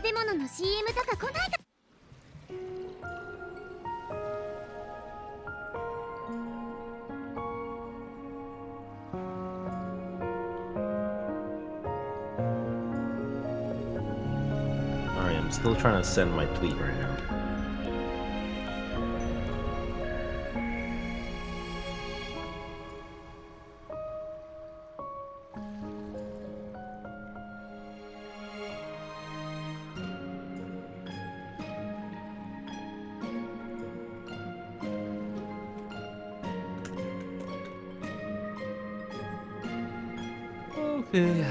Alright, I'm still trying to send my tweet right now. Okay.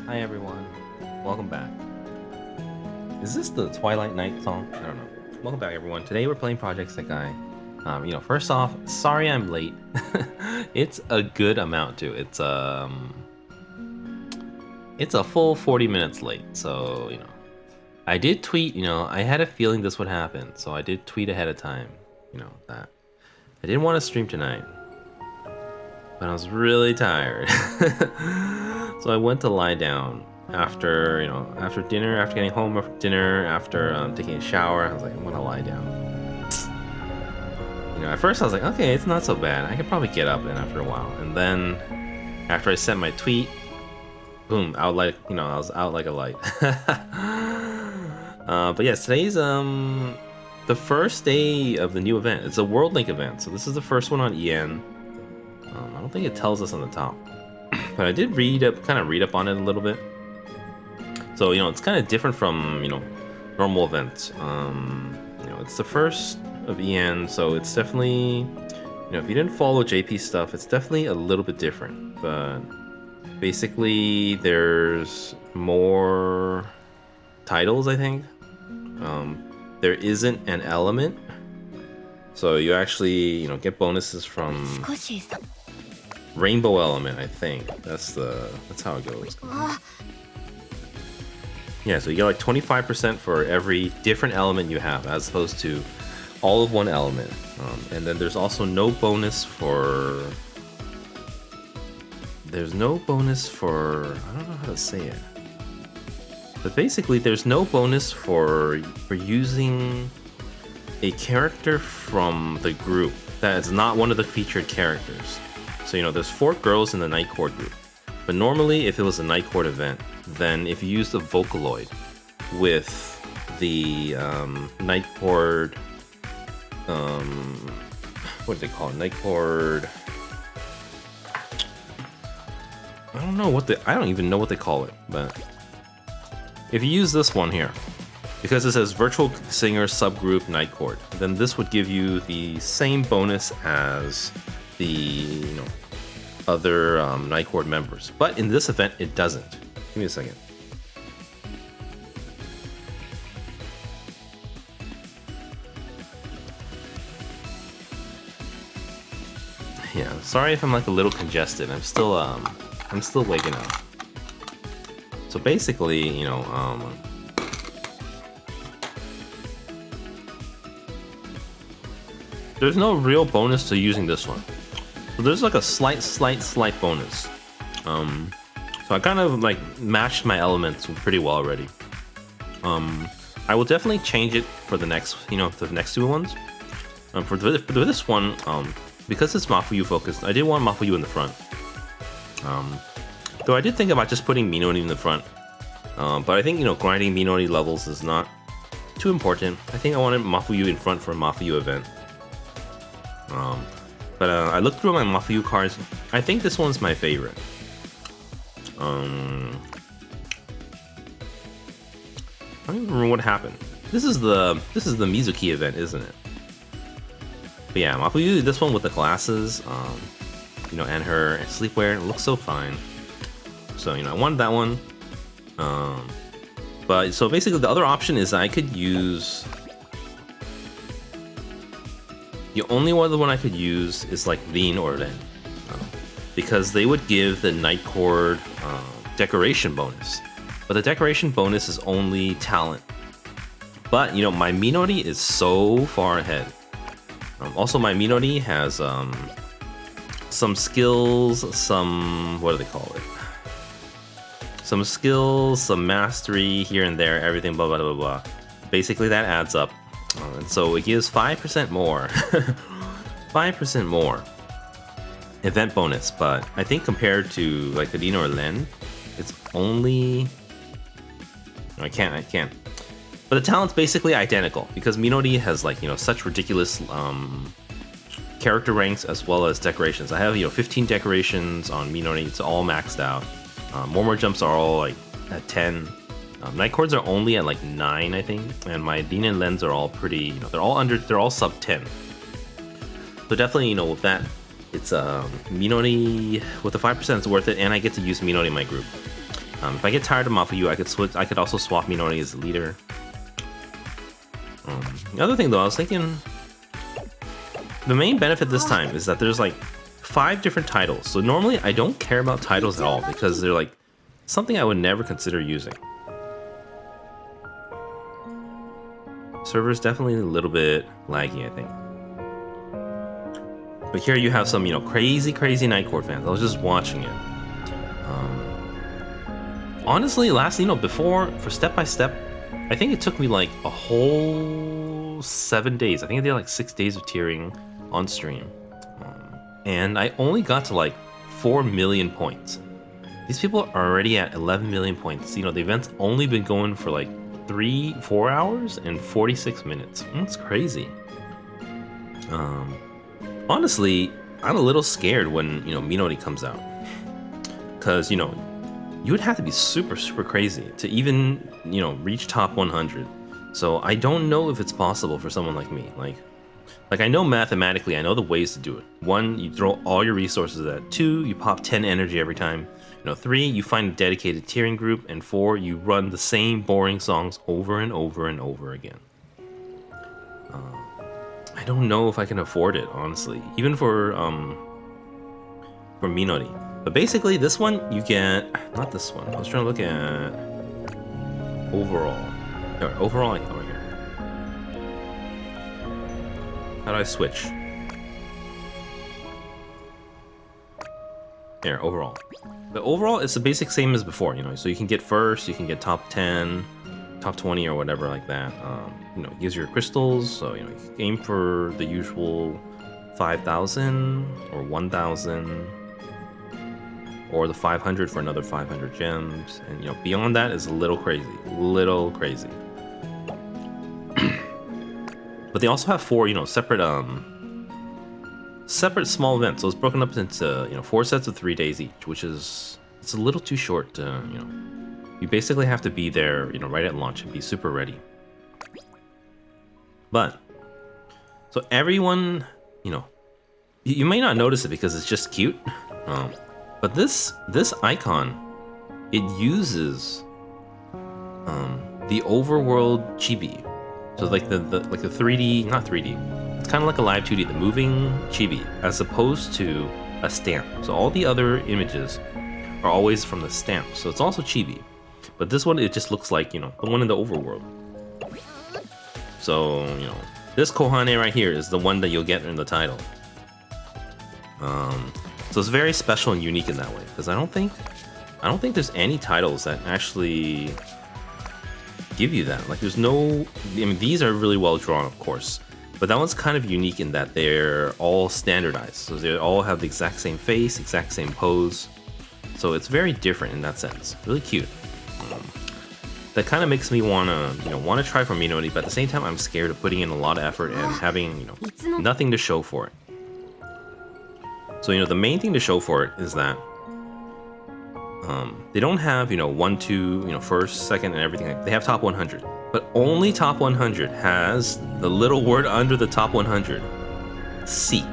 Hi everyone. Welcome back. Is this the Twilight Night song? I don't know. Welcome back everyone. Today we're playing Project Sekai. First off, sorry I'm late. It's a good amount too. It's a full 40 minutes late. So, I did tweet, I had a feeling this would happen. So I did tweet ahead of time, that I didn't want to stream tonight. But I was really tired. So I went to lie down after dinner, after getting home after dinner, after taking a shower. I was like, I'm gonna lie down. At first I was like, okay, it's not so bad. I could probably get up then after a while. And then after I sent my tweet, boom, I was out like a light. But yes, today's the first day of the new event. It's a World Link event, so this is the first one on EN. I don't think it tells us on the top, but I did read up on it a little bit. So it's kind of different from normal events. It's the first of EN, so it's definitely if you didn't follow JP stuff, it's definitely a little bit different. But basically, there's more titles, I think. There isn't an element, so you actually get bonuses from Rainbow Element, I think. That's how it goes. Yeah, so you get like 25% for every different element you have, as opposed to all of one element. And then there's also no bonus for... There's no bonus for... I don't know how to say it. But basically, there's no bonus for using a character from the group that is not one of the featured characters. So, there's 4 girls in the Nightcord group. But normally, if it was a Nightcord event, then if you used a Vocaloid with the Nightcord... what do they call it? Nightcord... I don't even know what they call it, but... If you use this one here, because it says Virtual Singer Subgroup Nightcord, then this would give you the same bonus as the other Nightcord members, but in this event it doesn't. Give me a second. Yeah, sorry if I'm like a little congested. I'm still waking up. So basically, there's no real bonus to using this one. So there's like a slight bonus. So I kind of like matched my elements pretty well already. I will definitely change it for the next, the next 2 ones. For this one, because it's Mafuyu focused, I did want Mafuyu in the front. Though I did think about just putting Minori in the front. But I think, grinding Minori levels is not too important. I think I wanted Mafuyu in front for a Mafuyu event. But I looked through my Mafuyu cards. I think this one's my favorite. I don't even remember what happened. This is the Mizuki event, isn't it? But yeah, Mafuyu, this one with the glasses, and her sleepwear, it looks so fine. So I wanted that one. But so basically, the other option is I could use. The only other one I could use is like Rin or Ren, because they would give the Nightcord decoration bonus. But the decoration bonus is only talent. But my Minori is so far ahead. Also, my Minori has some skills, some, what do they call it? some skills, some mastery here and there, everything, blah, blah, blah, blah. Basically, that adds up. And so it gives 5% more. 5% more event bonus, but I think compared to like the Dino or Len, it's only... I can't. But the talent's basically identical because Minori has like, you know, such ridiculous character ranks as well as decorations. I have, you know, 15 decorations on Minori. It's all maxed out. More jumps are all like at 10. Nightcords are only at like 9, I think. And my Dina and Lens are all pretty, you know, they're all sub 10. So definitely, you know, with that, it's Minori with the 5% is worth it, and I get to use Minori in my group. If I get tired of Mafuyu, I could also swap Minori as the leader. The other thing though, I was thinking, the main benefit this time is that there's like 5 different titles. So normally I don't care about titles at all because they're like something I would never consider using. Server's definitely a little bit laggy, I think. But here you have some, you know, crazy Nightcord fans. I was just watching it. Honestly, last, you know, before, for step by step, I think it took me like a whole 7 days. I think I did like 6 days of tiering on stream. And I only got to like 4 million points. These people are already at 11 million points. You know, the event's only been going for like 3-4 hours and 46 minutes. That's crazy. Honestly, I'm a little scared when, you know, Minori comes out. Because, you know, you would have to be super crazy to even, you know, reach top 100. So I don't know if it's possible for someone like me. Like I know mathematically, I know the ways to do it. 1, you throw all your resources at. 2, you pop 10 energy every time. You know, 3, you find a dedicated tiering group. And 4, you run the same boring songs over and over and over again. I don't know if I can afford it, honestly. Even for Minori. But basically, this one you get, not this one. I was trying to look at overall. Overall, over here. How do I switch? Here, overall. But overall, it's the basic same as before, you know. So you can get first, you can get top 10, top 20 or whatever like that. You know, use your crystals. So, you know, you can aim for the usual 5,000 or 1,000. Or the 500 for another 500 gems. And, you know, beyond that is a little crazy. But they also have 4, you know, separate small events. So it's broken up into, you know, 4 sets of 3 days each, which is, it's a little too short to, you know, you basically have to be there, you know, right at launch and be super ready. But, so everyone, you know, you may not notice it because it's just cute. But this icon, it uses the overworld chibi. So like the 3D, not 3D. It's kind of like a live 2D, the moving chibi, as opposed to a stamp. So all the other images are always from the stamp. So it's also chibi. But this one, it just looks like, you know, the one in the overworld. So, you know, this Kohane right here is the one that you'll get in the title. So it's very special and unique in that way, because I don't think there's any titles that actually give you that. Like there's no, I mean, these are really well drawn, of course, but that one's kind of unique in that they're all standardized. So they all have the exact same face, exact same pose. So it's very different in that sense. Really cute. That kind of makes me want to try for Minori, but at the same time, I'm scared of putting in a lot of effort and having, you know, nothing to show for it. So, you know, the main thing to show for it is that they don't have, you know, 1, 2, you know, first, second, and everything. They have top 100, but only top 100 has the little word under the top 100, seek.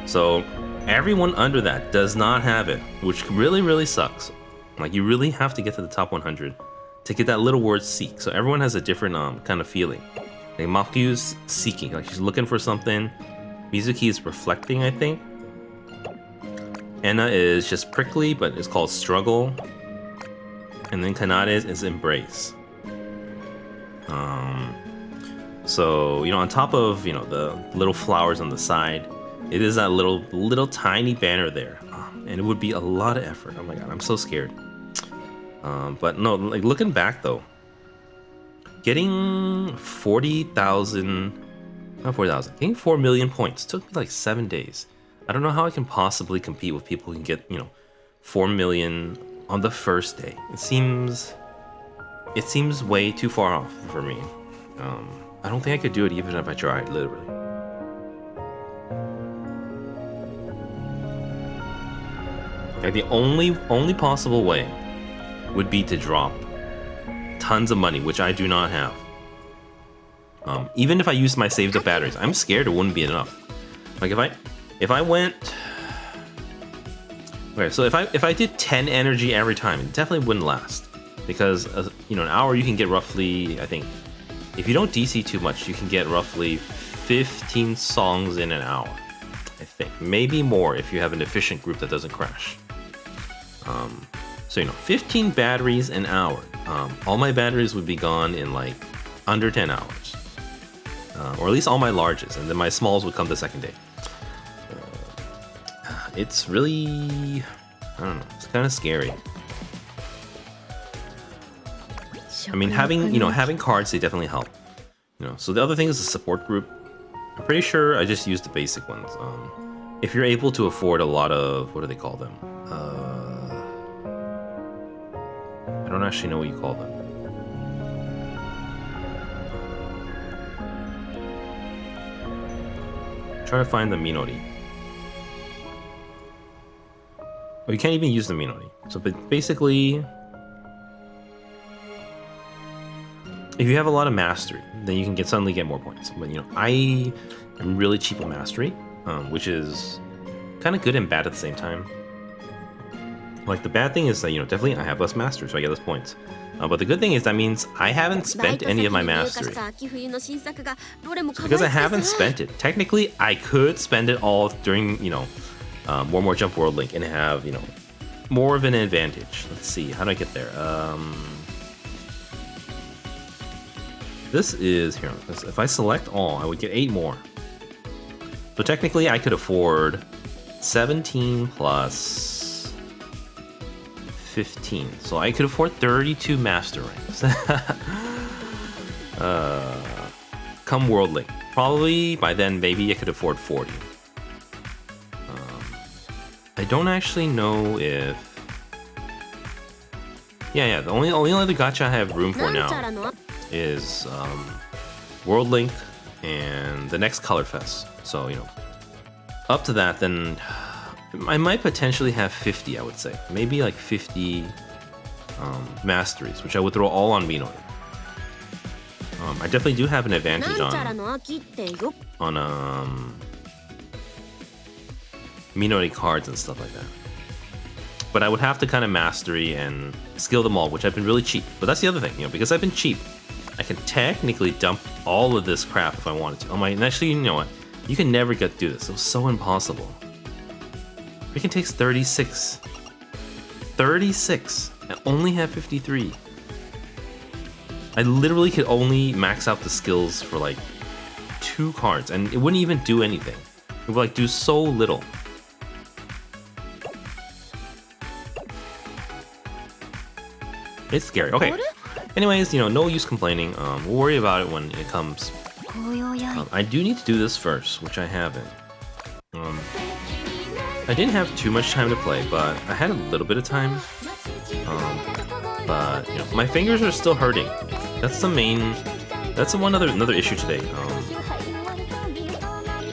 So everyone under that does not have it, which really sucks. Like you really have to get to the top 100 to get that little word seek. So everyone has a different kind of feeling. Like Mafuyu's seeking, like she's looking for something. Mizuki is reflecting, I think. Enna is just prickly, but it's called struggle. And then Kanade is embrace. So, you know, on top of, you know, the little flowers on the side, it is that little tiny banner there. And it would be a lot of effort. Oh my god, I'm so scared. But no, like looking back though, getting 40,000, not 40,000, getting 4 million points took me like 7 days. I don't know how I can possibly compete with people who can get, 4 million on the first day. It seems way too far off for me. I don't think I could do it even if I tried, literally. Like the only possible way would be to drop tons of money, which I do not have. Even if I used my saved up batteries, I'm scared it wouldn't be enough. Like if I went, okay, so if I did 10 energy every time, it definitely wouldn't last, because an hour you can get roughly, I think, if you don't DC too much, you can get roughly 15 songs in an hour. I think maybe more if you have an efficient group that doesn't crash. So 15 batteries an hour. All my batteries would be gone in like under 10 hours, or at least all my larges, and then my smalls would come the second day. It's really, I don't know, it's kind of scary. I mean, having cards, they definitely help. So the other thing is the support group. I'm pretty sure I just used the basic ones. If you're able to afford a lot of, what do they call them? I don't actually know what you call them. Try to find the Minori. Oh, you can't even use the Minori. So, but basically, if you have a lot of mastery, then you can suddenly get more points. But I am really cheap on mastery, which is kind of good and bad at the same time. Like the bad thing is that definitely I have less mastery, so I get less points. But the good thing is that means I haven't spent any of my mastery. So because I haven't spent it, technically I could spend it all during More Jump World Link and have more of an advantage. Let's see, how do I get there? This is here. If I select all, I would get 8 more. So technically, I could afford 17 plus 15. So I could afford 32 master ranks. Come World Link. Probably by then, maybe I could afford 40. I don't actually know if. Yeah. The only other gacha I have room for now is World Link and the next Color Fest. So up to that, then I might potentially have 50. I would say maybe like 50 masteries, which I would throw all on Minori. I definitely do have an advantage on Minori cards and stuff like that. But I would have to kind of mastery and skill them all, which I've been really cheap. But that's the other thing, because I've been cheap, I can technically dump all of this crap if I wanted to. Oh my, and actually, you know what? You can never get to do this. It was so impossible. Freaking takes 36. 36! I only have 53. I literally could only max out the skills for like 2 cards, and it wouldn't even do anything. It would like do so little. It's scary. Okay. Anyways, no use complaining. We'll worry about it when it comes. I do need to do this first, which I haven't. I didn't have too much time to play, but I had a little bit of time. But my fingers are still hurting. That's the main. That's another issue today.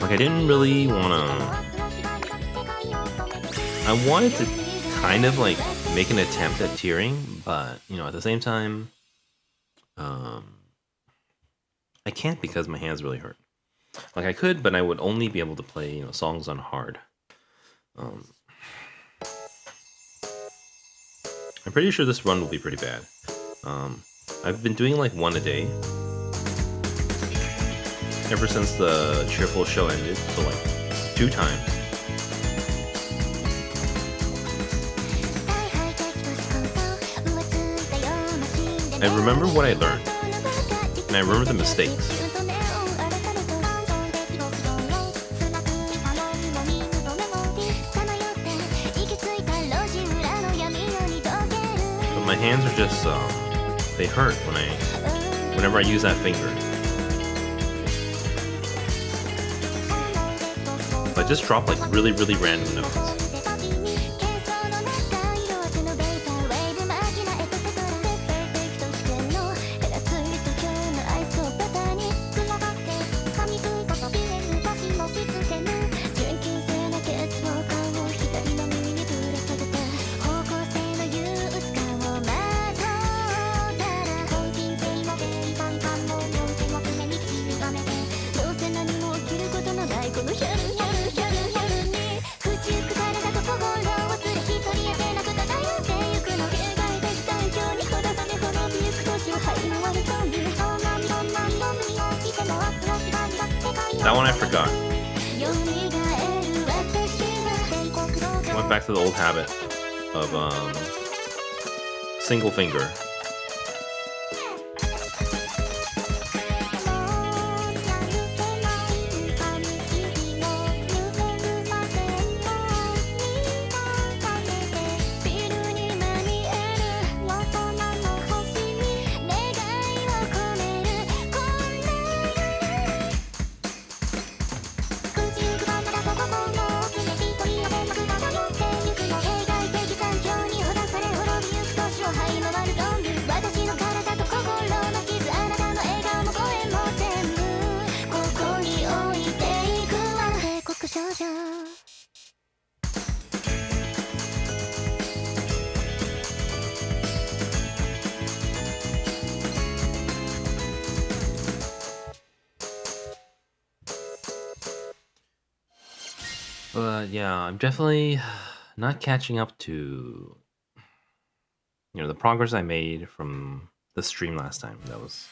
Like I didn't really wanna. I wanted to kind of like make an attempt at tearing, but at the same time, I can't because my hands really hurt. Like I could, but I would only be able to play songs on hard. I'm pretty sure this run will be pretty bad. I've been doing like 1 a day ever since the Cheerful show ended, so like 2 times. I remember what I learned, and I remember the mistakes. my hands are just they hurt whenever I use that finger. So I just drop like really random notes. That one I forgot. Went back to the old habit of single finger. But yeah, I'm definitely not catching up to the progress I made from the stream last time. That was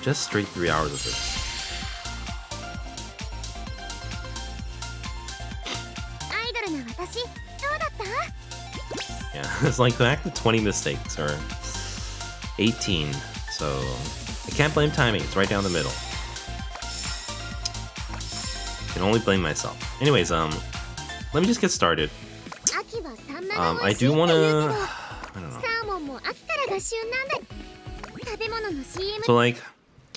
just straight 3 hours of this. Yeah, it's like back to 20 mistakes or 18. So I can't blame timing. It's right down the middle. I can only blame myself. Anyways, let me just get started. I do want to... I don't know. So like,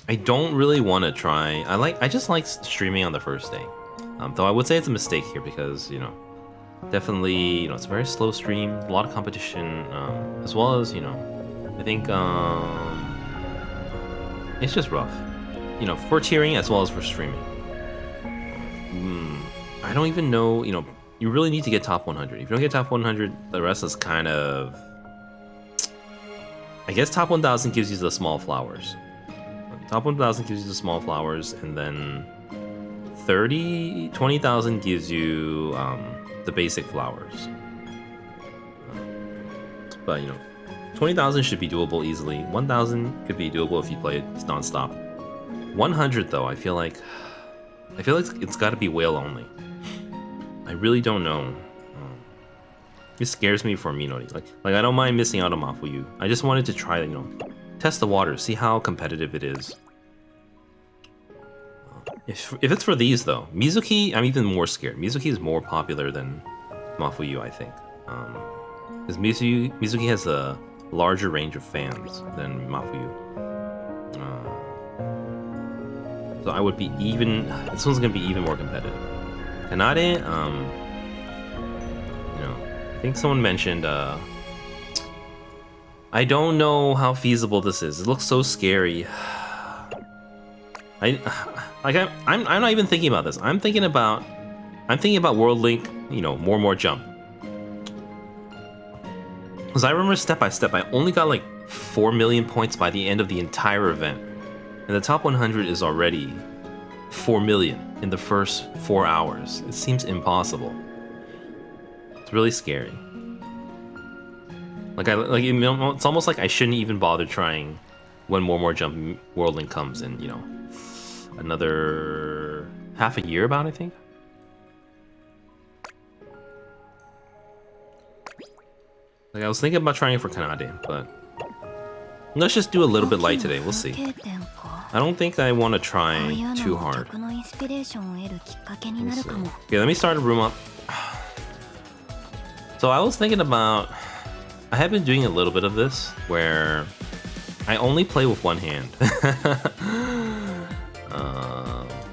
I don't really want to try... I just like streaming on the first day. Though I would say it's a mistake here because, definitely, it's a very slow stream, a lot of competition, as well as, I think, it's just rough. For cheering as well as for streaming. I don't even know, you really need to get top 100. If you don't get top 100, the rest is kind of... I guess top 1000 gives you the small flowers. Top 1000 gives you the small flowers, and then 20,000 gives you the basic flowers. But, 20,000 should be doable easily. 1,000 could be doable if you play it non-stop. 100 though, I feel like it's got to be whale only. I really don't know. It scares me for Minori. Like I don't mind missing out on Mafuyu. I just wanted to try, test the water, see how competitive it is. If it's for these though, Mizuki, I'm even more scared. Mizuki is more popular than Mafuyu, I think. Because Mizuki has a larger range of fans than Mafuyu. So I would be even... This one's gonna be even more competitive. Kanade, I think someone mentioned, I don't know how feasible this is. It looks so scary. I'm not even thinking about this. I'm thinking about World Link, more jump. Because I remember step by step, I only got like 4 million points by the end of the entire event. And the top 100 is already 4 million in the first 4 hours. It seems impossible. It's really scary. It's almost like I shouldn't even bother trying when more jump World Link comes in, another half a year about, I think. I was thinking about trying it for Kanade, but let's just do a little bit light today. We'll see. I don't think I want to try too hard. Okay, let me start a room up. So I was thinking about I have been doing a little bit of this where I only play with one hand.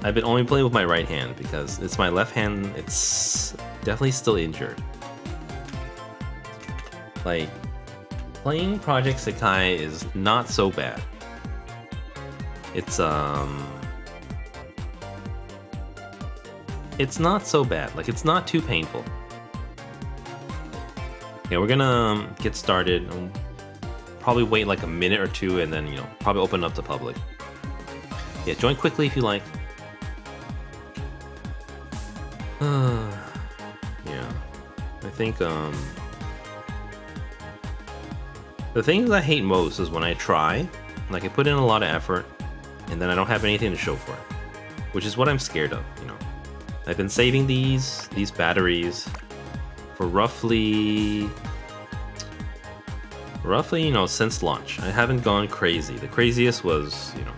I've been only playing with my right hand because it's my left hand. It's definitely still injured. Like, playing Project Sekai is not so bad. It's not so bad. Like, it's not too painful. Okay, we're gonna get started. Probably wait like a minute or two and then, you know, probably open up to public. Yeah, join quickly if you like. Yeah, I think the things I hate most is when I try, like I put in a lot of effort, and then I don't have anything to show for it, which is what I'm scared of. You know, I've been saving these batteries for roughly, you know, since launch. I haven't gone crazy. The craziest was, you know,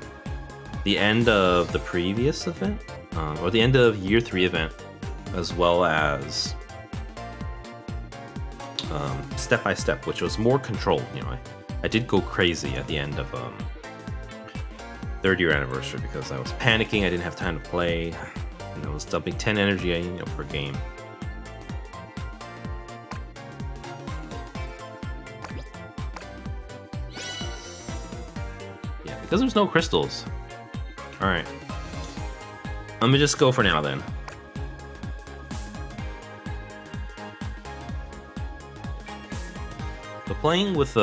the end of the previous event, or the end of year 3 event, as well as step by step, which was more controlled. You know, I did go crazy at the end of 3rd year anniversary because I was panicking. I didn't have time to play. And I was dumping 10 energy, you know, per game. Yeah, because there's no crystals. All right, let me just go for now then. So playing with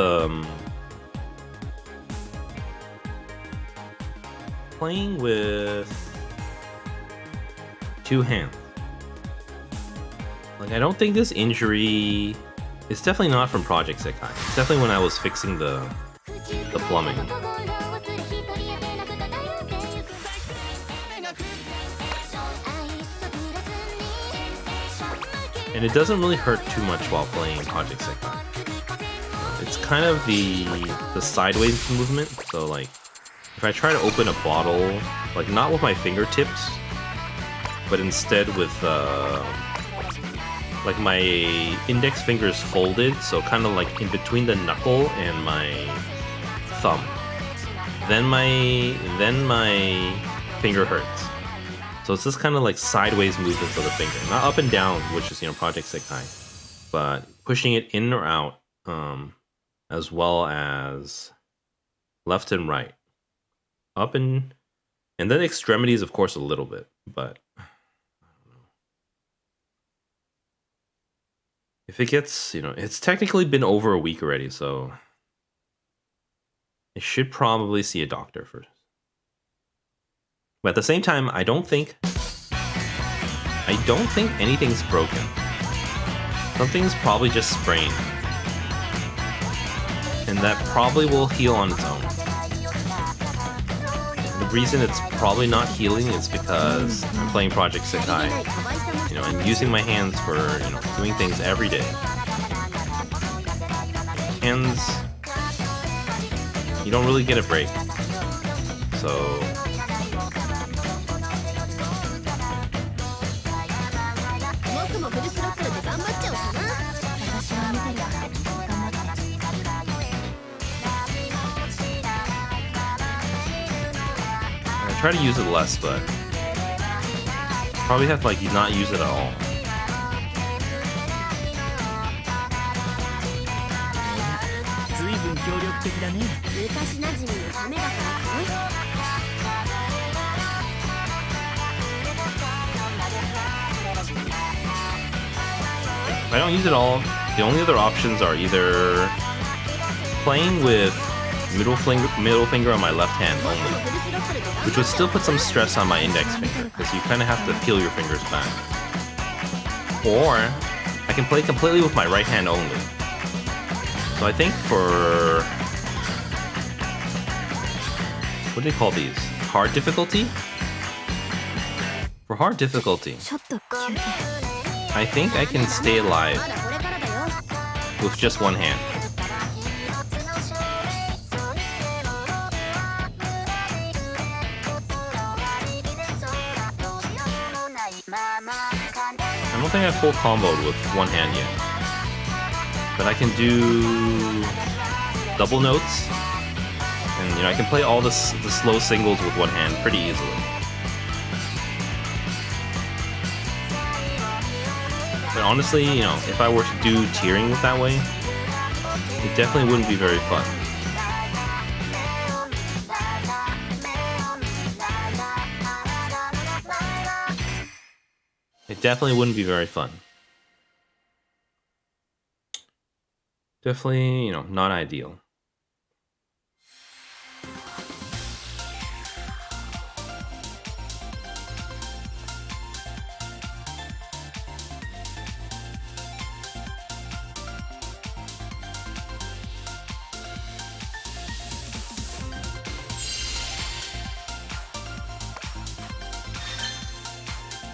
two hands. Like, I don't think this injury is definitely not from Project Sekai. It's definitely when I was fixing the plumbing. And it doesn't really hurt too much while playing Project Sekai. It's kind of the sideways movement. So like, if I try to open a bottle, like not with my fingertips, but instead with like my index fingers folded, so kind of like in between the knuckle and my thumb, then my finger hurts. So it's just kind of like sideways movements of the finger, not up and down, which is, you know, Project Sekai, but pushing it in or out, as well as left and right, up and then extremities, of course, a little bit, but I don't know. If it gets, you know, it's technically been over a week already, so I should probably see a doctor first. But at the same time, I don't think anything's broken. Something's probably just sprained. And that probably will heal on its own. The reason it's probably not healing is because I'm playing Project Sekai, you know, and using my hands for, you know, doing things every day. Hands, you don't really get a break. So I try to use it less, but probably have to like not use it at all. If I don't use it all, the only other options are either playing with middle finger on my left hand only, which would still put some stress on my index finger, because you kind of have to peel your fingers back. Or I can play completely with my right hand only. So I think for, what do they call these? Hard difficulty? For hard difficulty, I think I can stay alive with just one hand. I don't think I full comboed with one hand yet. but I can do double notes, and you know I can play all the slow singles with one hand pretty easily. But honestly, you know, if I were to do tiering that way, it definitely wouldn't be very fun. It definitely wouldn't be very fun. Definitely, you know, not ideal.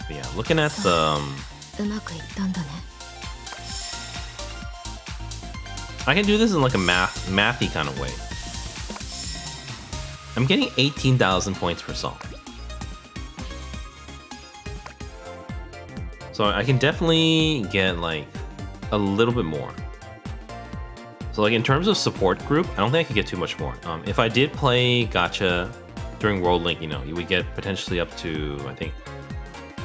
But yeah, looking at the I can do this in like a mathy kind of way. I'm getting 18,000 points per song. So I can definitely get like a little bit more. So like in terms of support group, I don't think I could get too much more. If I did play gacha during World Link, you know, you would get potentially up to, I think,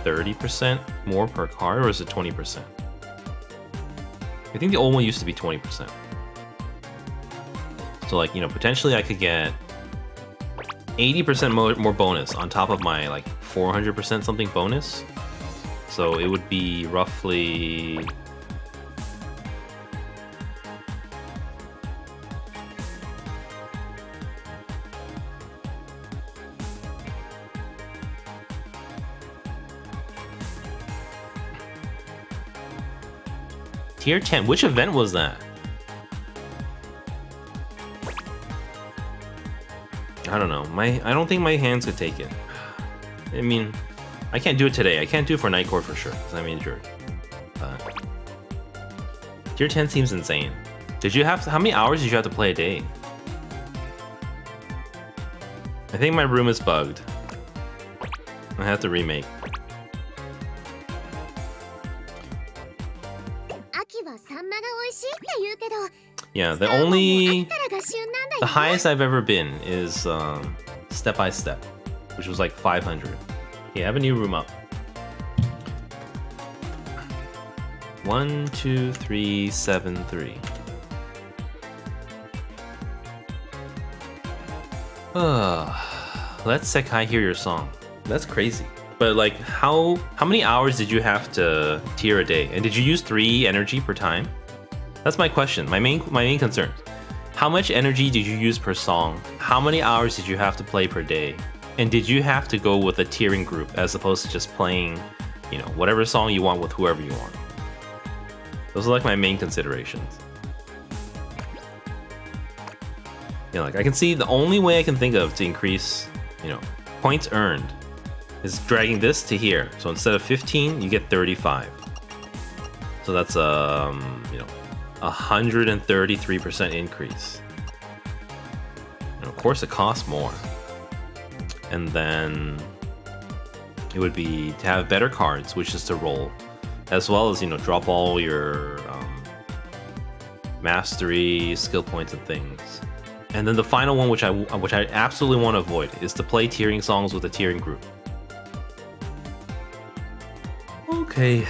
30% more per card, or is it 20%? I think the old one used to be 20%. So like, you know, potentially I could get 80% more bonus on top of my like 400% something bonus. So it would be roughly... Tier 10, which event was that? I don't know. I don't think my hands could take it. I mean, I can't do it today. I can't do it for Nightcord for sure, because I'm injured. But Tier 10 seems insane. Did you have how many hours did you have to play a day? I think my room is bugged. I have to remake. Yeah, the highest I've ever been is Step by Step, which was like 500. Yeah, I have a new room up. 1, 2, 3, 7, 3. Let's Sekai hear your song. That's crazy. But like, how many hours did you have to tier a day? And did you use 3 energy per time? That's my question. My main concern. How much energy did you use per song? How many hours did you have to play per day? And did you have to go with a tiering group as opposed to just playing, you know, whatever song you want with whoever you want? Those are like my main considerations. You know, like I can see the only way I can think of to increase, you know, points earned is dragging this to here. So instead of 15, you get 35. So that's you know, 133% increase. And of course, it costs more. And then it would be to have better cards, which is to roll, as well as, you know, drop all your mastery, skill points, and things. And then the final one, which I absolutely want to avoid, is to play tiering songs with a tiering group. Okay.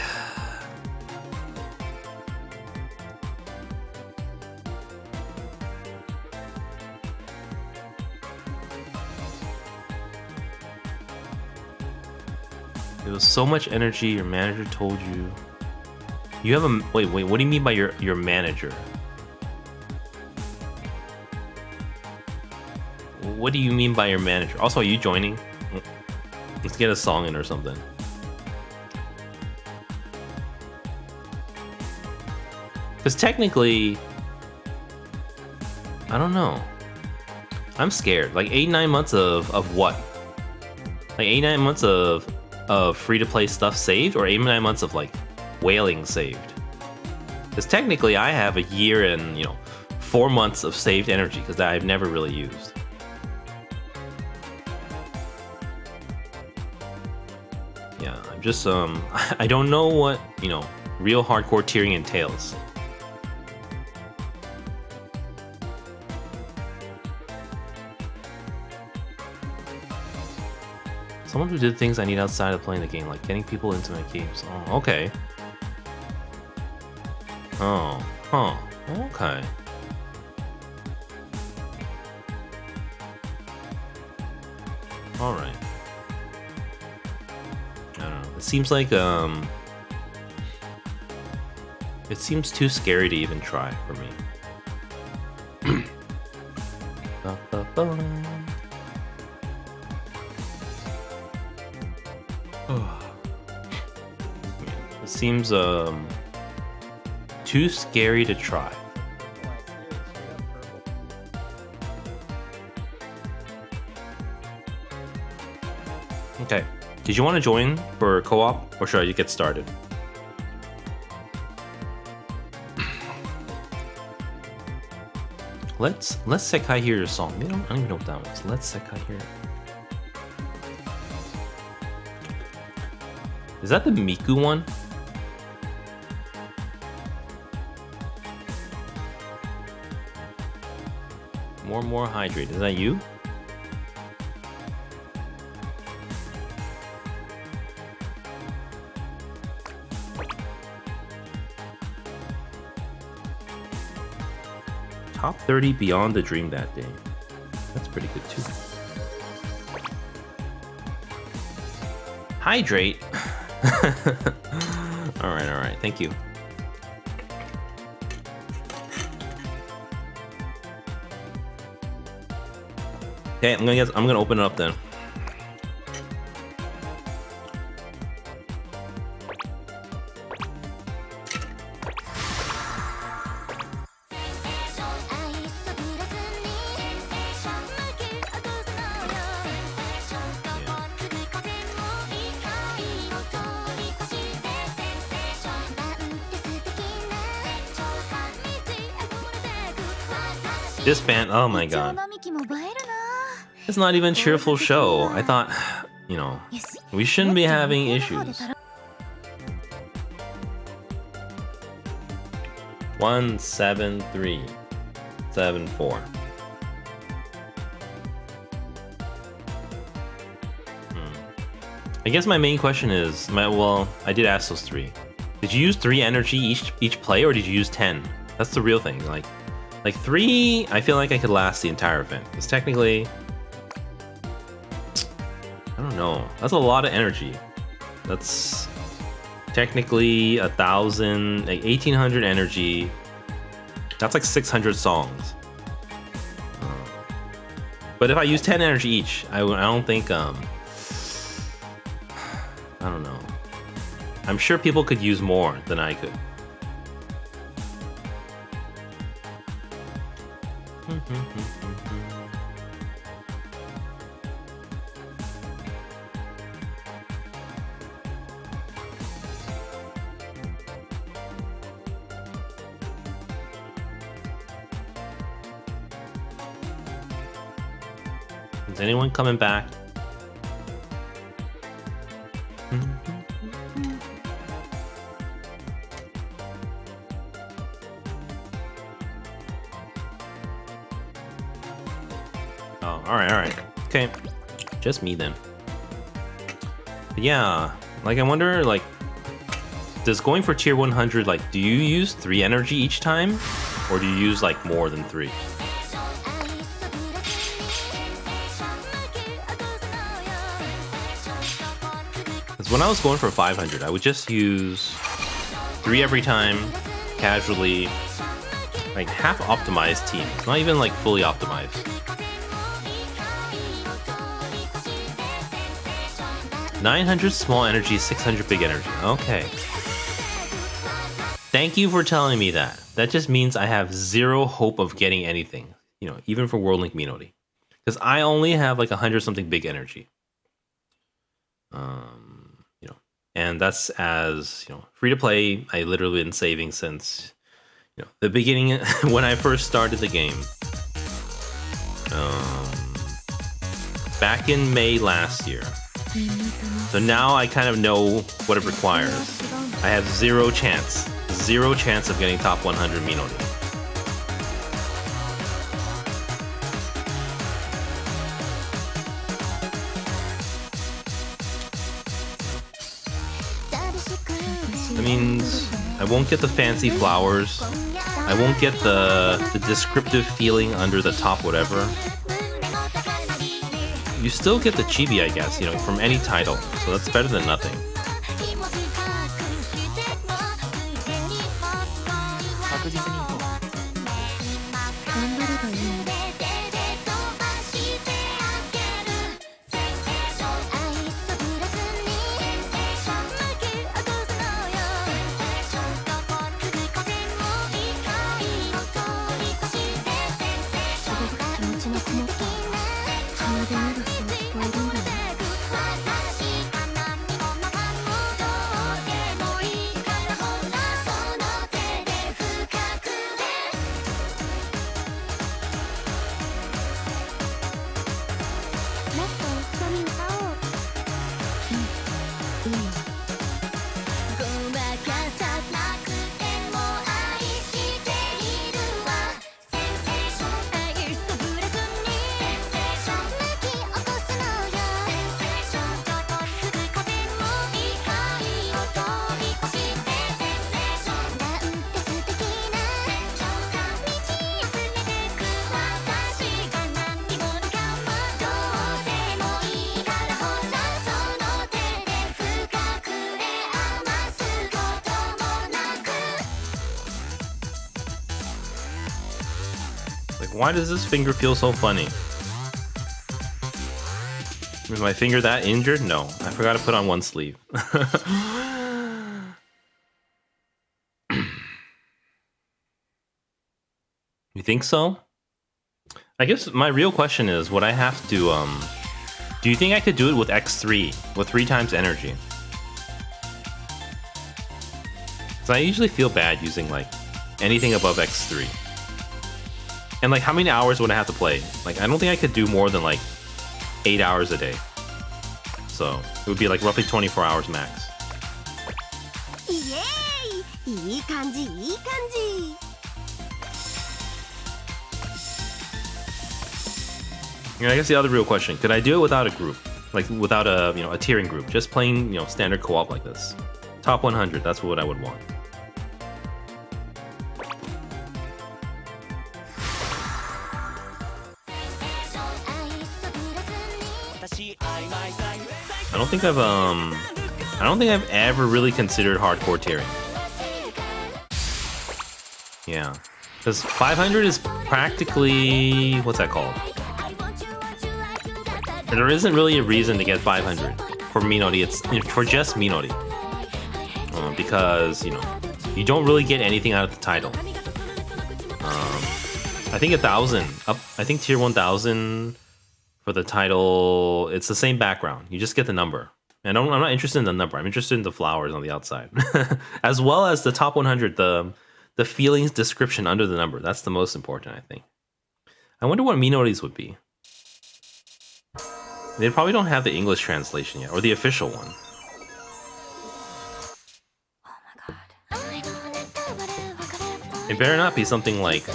It was so much energy, your manager told you. You have a... Wait, what do you mean by your manager? What do you mean by your manager? Also, are you joining? Let's get a song in or something. Because technically... I don't know. I'm scared. Like 8-9 months of what? Like 8-9 months of free-to-play stuff saved, or 8-9 months of like whaling saved? Because technically I have a year and, you know, 4 months of saved energy because I've never really used. Yeah, I'm just I don't know what, you know, real hardcore tiering entails. Someone who did things I need outside of playing the game, like getting people into my games. Oh, okay. Oh, huh. Okay. Alright. I don't know. It seems like, it seems too scary to even try for me. Ba, ba, ba. It seems too scary to try. Okay. Did you want to join for co-op, or should I get started? Let's Sekai hear your song. I don't even know what that was. Let's Sekai hear. Is that the Miku one? More hydrate. Is that you? Top 30 Beyond the Dream that day. That's pretty good too. Hydrate. all right. Thank you. Okay, I'm gonna open it up then. This band, oh my god. It's not even a cheerful show. I thought, you know, we shouldn't be having issues. 17374. I guess my main question is, well, I did ask those three. Did you use 3 energy each play, or did you use 10? That's the real thing. Like 3, I feel like I could last the entire event. Because technically, I don't know. That's a lot of energy. That's technically 1,000, like 1,800 energy. That's like 600 songs. But if I use 10 energy each, I don't think, I don't know. I'm sure people could use more than I could. Is anyone coming back? Oh, alright. Okay. Just me then. But yeah, like I wonder, like, does going for tier 100, like, do you use 3 energy each time? Or do you use, like, more than 3? When I was going for 500, I would just use 3 every time, casually, like half optimized teams, not even like fully optimized. 900 small energy, 600 big energy. Okay. Thank you for telling me that. That just means I have 0 hope of getting anything, you know, even for World Link Minori. Because I only have like 100 something big energy. You know, and that's as, you know, free to play. I literally been saving since, you know, the beginning when I first started the game. Back in May last year. So now I kind of know what it requires. I have 0 chance of getting top 100 Minori. That means I won't get the fancy flowers. I won't get the descriptive feeling under the top whatever. You still get the chibi, I guess, you know, from any title. So that's better than nothing. Why does this finger feel so funny? Is my finger that injured? No, I forgot to put on one sleeve. You think so? I guess my real question is, would I have to, do you think I could do it with X3, with 3 times energy? Because I usually feel bad using, like, anything above X3. And like, how many hours would I have to play? Like, I don't think I could do more than like 8 hours a day. So it would be like roughly 24 hours max. Yay! I guess the other real question, could I do it without a group? Like without a, you know, a tiering group, just playing, you know, standard co-op like this. Top 100, that's what I would want. I don't think I've ever really considered hardcore tiering. Yeah, because 500 is practically, what's that called? There isn't really a reason to get 500 for Minori. It's, you know, for just Minori, because, you know, you don't really get anything out of the title. I think 1,000 up. I think tier 1,000 for the title. It's the same background. You just get the number. And I'm not interested in the number. I'm interested in the flowers on the outside, as well as the top 100. The feelings description under the number. That's the most important, I think. I wonder what Minori's would be. They probably don't have the English translation yet, or the official one. It better not be something like, I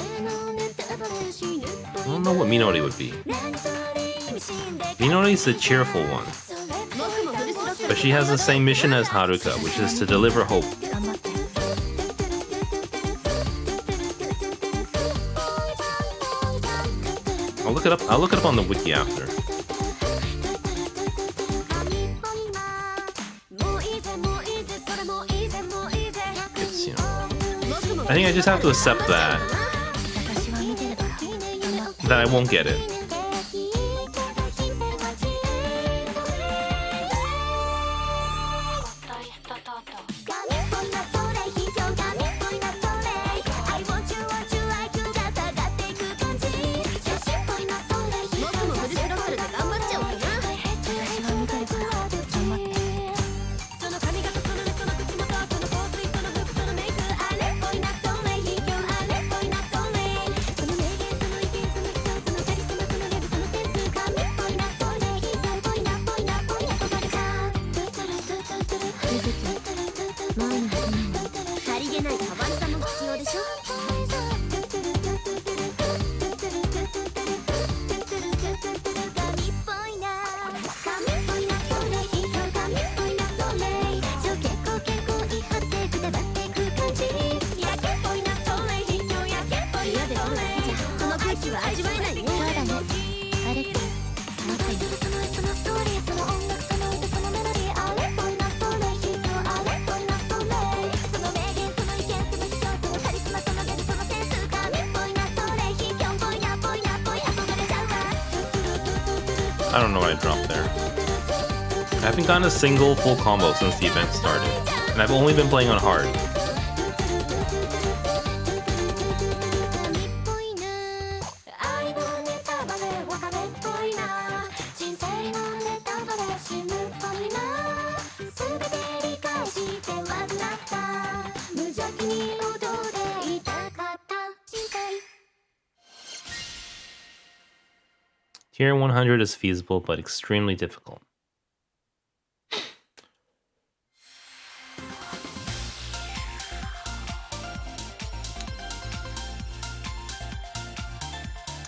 don't know what Minori would be. Minori's the cheerful one, but she has the same mission as Haruka, which is to deliver hope. I'll look it up. I'll look it up on the wiki after. It's, you know, I think I just have to accept that I won't get it. I don't know what I dropped there. I haven't gotten a single full combo since the event started, and I've only been playing on hard. Tier 100 is feasible, but extremely difficult.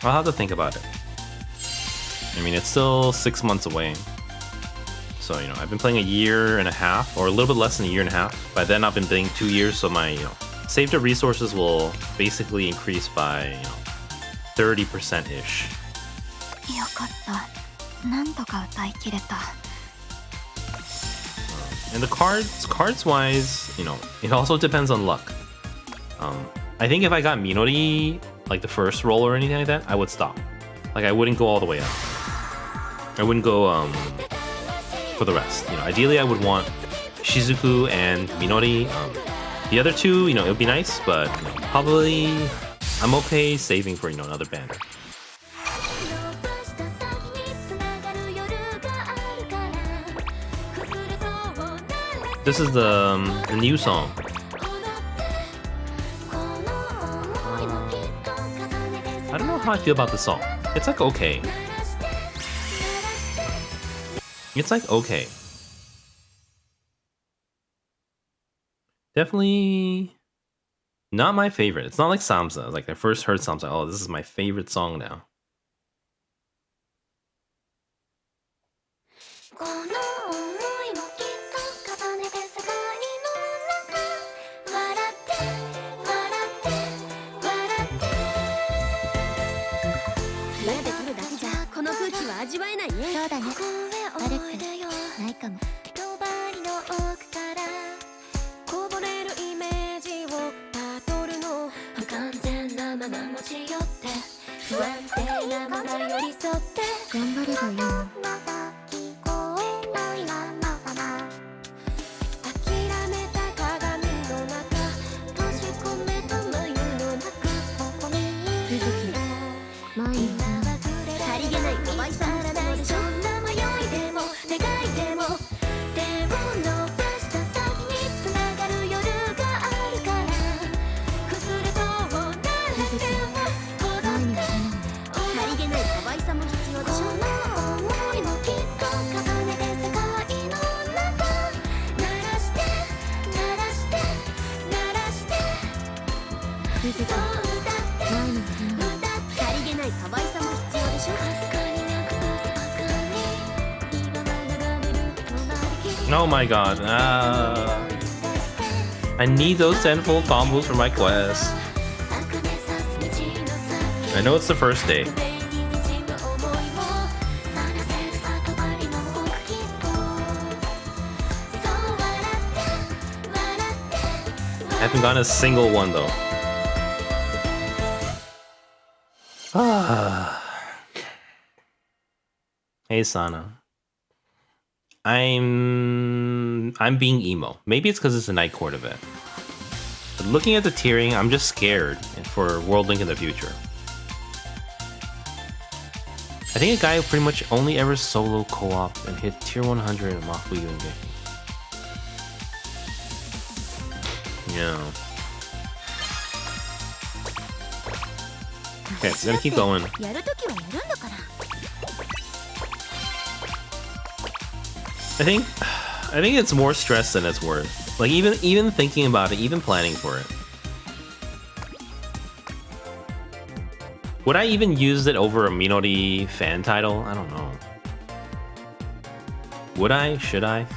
I'll have to think about it. I mean, it's still 6 months away. So, you know, I've been playing a year and a half, or a little bit less than a year and a half. By then, I've been playing 2 years, so my, you know, saved up resources will basically increase by, you know, 30%-ish. And the cards wise, you know, it also depends on luck. I think if I got Minori, like the first roll or anything like that, I would stop. Like, I wouldn't go all the way up. I wouldn't go for the rest. You know, ideally I would want Shizuku and Minori. The other two, you know, it would be nice, but you know, probably I'm okay saving for, you know, another banner. This is the new song. I don't know how I feel about the song. It's like okay. It's like okay. Definitely not my favorite. It's not like Samsa. Like I first heard Samsa, oh, this is my favorite song now. Oh my god. I need those 10 full combos for my quest. I know it's the first day. I haven't gotten a single one though. Hey Sana. I'm being emo. Maybe it's because it's a Nightcord event. But looking at the tiering, I'm just scared for World Link in the future. I think a guy who pretty much only ever solo co-op and hit tier 100 in Mafuyu and Geki. Yeah. Okay, so gotta keep going. I think it's more stress than it's worth. Like even thinking about it, even planning for it. Would I even use it over a Minori fan title? I don't know. Would I? Should I?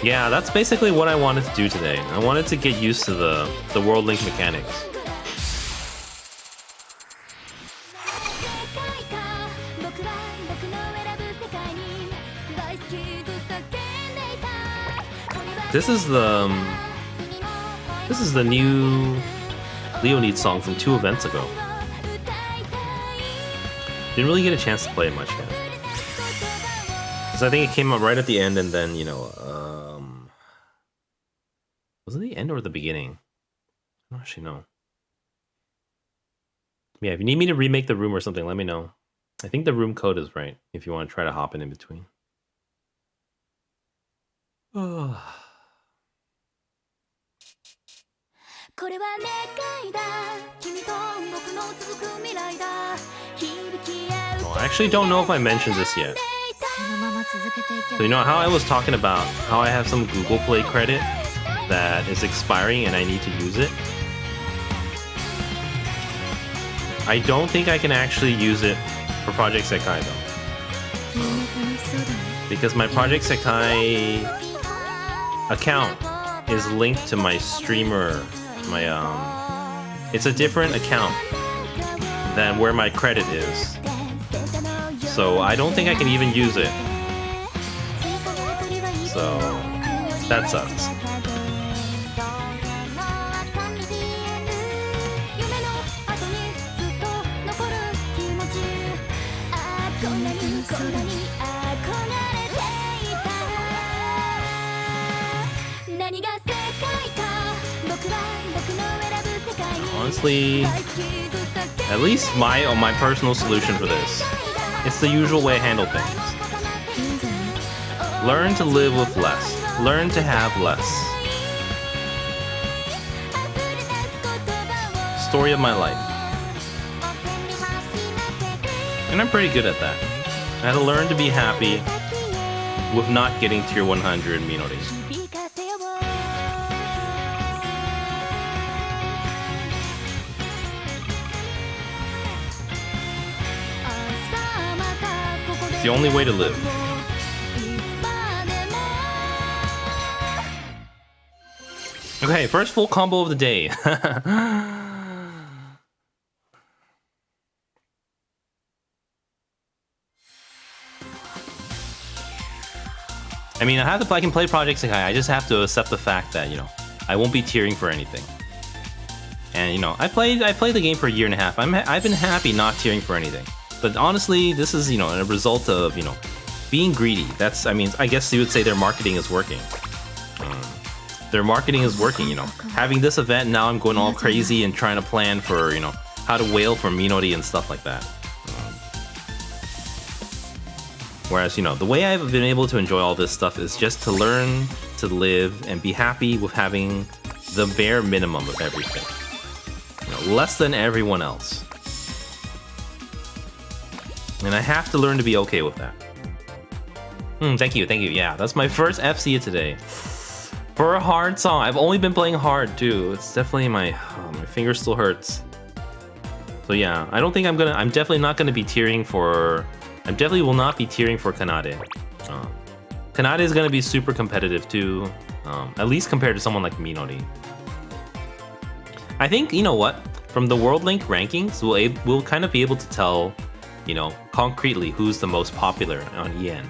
Yeah, that's basically what I wanted to do today. I wanted to get used to the World Link mechanics. This is the new Leonid song from 2 events ago. Didn't really get a chance to play it much yet. Because I think it came out right at the end, and then, you know, was it the end or the beginning? I don't actually know. Yeah, if you need me to remake the room or something, let me know. I think the room code is right, if you want to try to hop in between. Oh. Well, I actually don't know if I mentioned this yet. So you know how I was talking about how I have some Google Play credit that is expiring and I need to use it? I don't think I can actually use it for Project Sekai though. Because my Project Sekai account is linked to my streamer, it's a different account than where my credit is. So I don't think I can even use it. So that sucks. Honestly, at least my personal solution for this, it's the usual way I handle things. Learn to live with less. Learn to have less. Story of my life. And I'm pretty good at that. I had to learn to be happy with not getting tier 100 Minori. It's the only way to live. Okay, first full combo of the day. I mean, I can play Project Sekai. I just have to accept the fact that, you know, I won't be tiering for anything. And, you know, I played the game for a year and a half. I've been happy not tiering for anything. But honestly, this is, you know, a result of, you know, being greedy. That's, I mean, I guess you would say their marketing is working. Their marketing is working, you know. Having this event, now I'm going all crazy and trying to plan for, you know, how to wail for Minori and stuff like that. Whereas, you know, the way I've been able to enjoy all this stuff is just to learn to live and be happy with having the bare minimum of everything. You know, less than everyone else. And I have to learn to be okay with that. Thank you. Yeah, that's my first FC today. For a hard song. I've only been playing hard too. It's definitely my finger still hurts. So yeah, I'm definitely not gonna be tearing for. I definitely will not be tearing for Kanade. Kanade is gonna be super competitive too, at least compared to someone like Minori. I think, you know what? From the World Link rankings, we'll kind of be able to tell, you know, concretely who's the most popular on EN.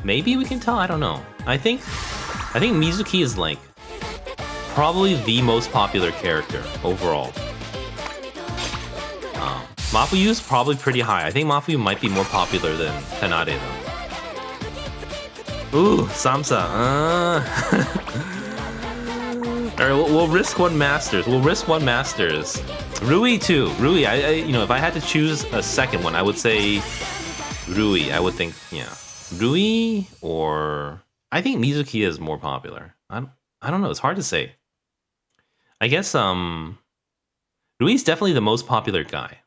Maybe we can tell. I don't know. I think Mizuki is like probably the most popular character overall. Mafuyu is probably pretty high. I think Mafuyu might be more popular than Kanade though. Ooh, Samsa. Alright, we'll risk one Masters. Rui too. Rui, I you know, if I had to choose a second one, I would say Rui. I would think, yeah. Rui, or I think Mizuki is more popular. I don't know, it's hard to say. I guess Rui's definitely the most popular guy.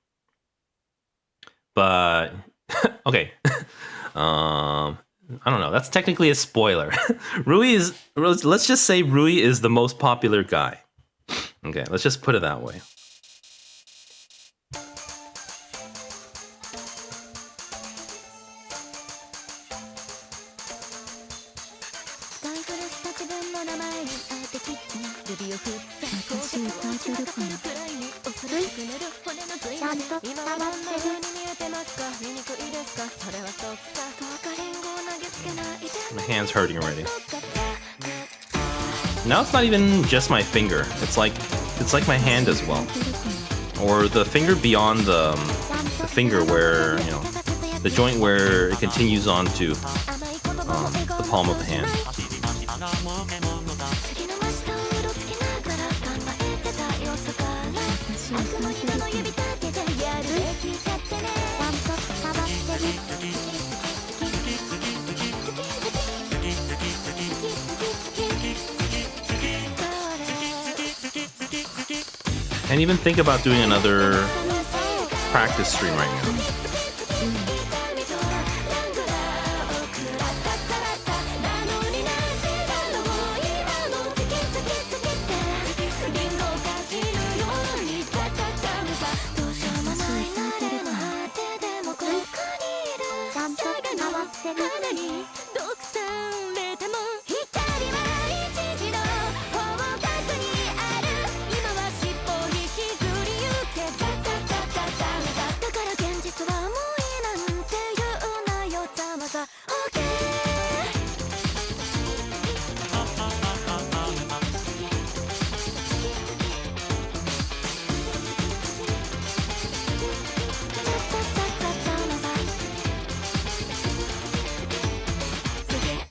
But okay. I don't know, that's technically a spoiler. Let's just say Rui is the most popular guy. Okay, let's just put it that way. My hand's hurting already. Now it's not even just my finger. It's like my hand as well, or the finger beyond the finger where, you know, the joint where it continues on to the palm of the hand. And even think about doing another practice stream right now.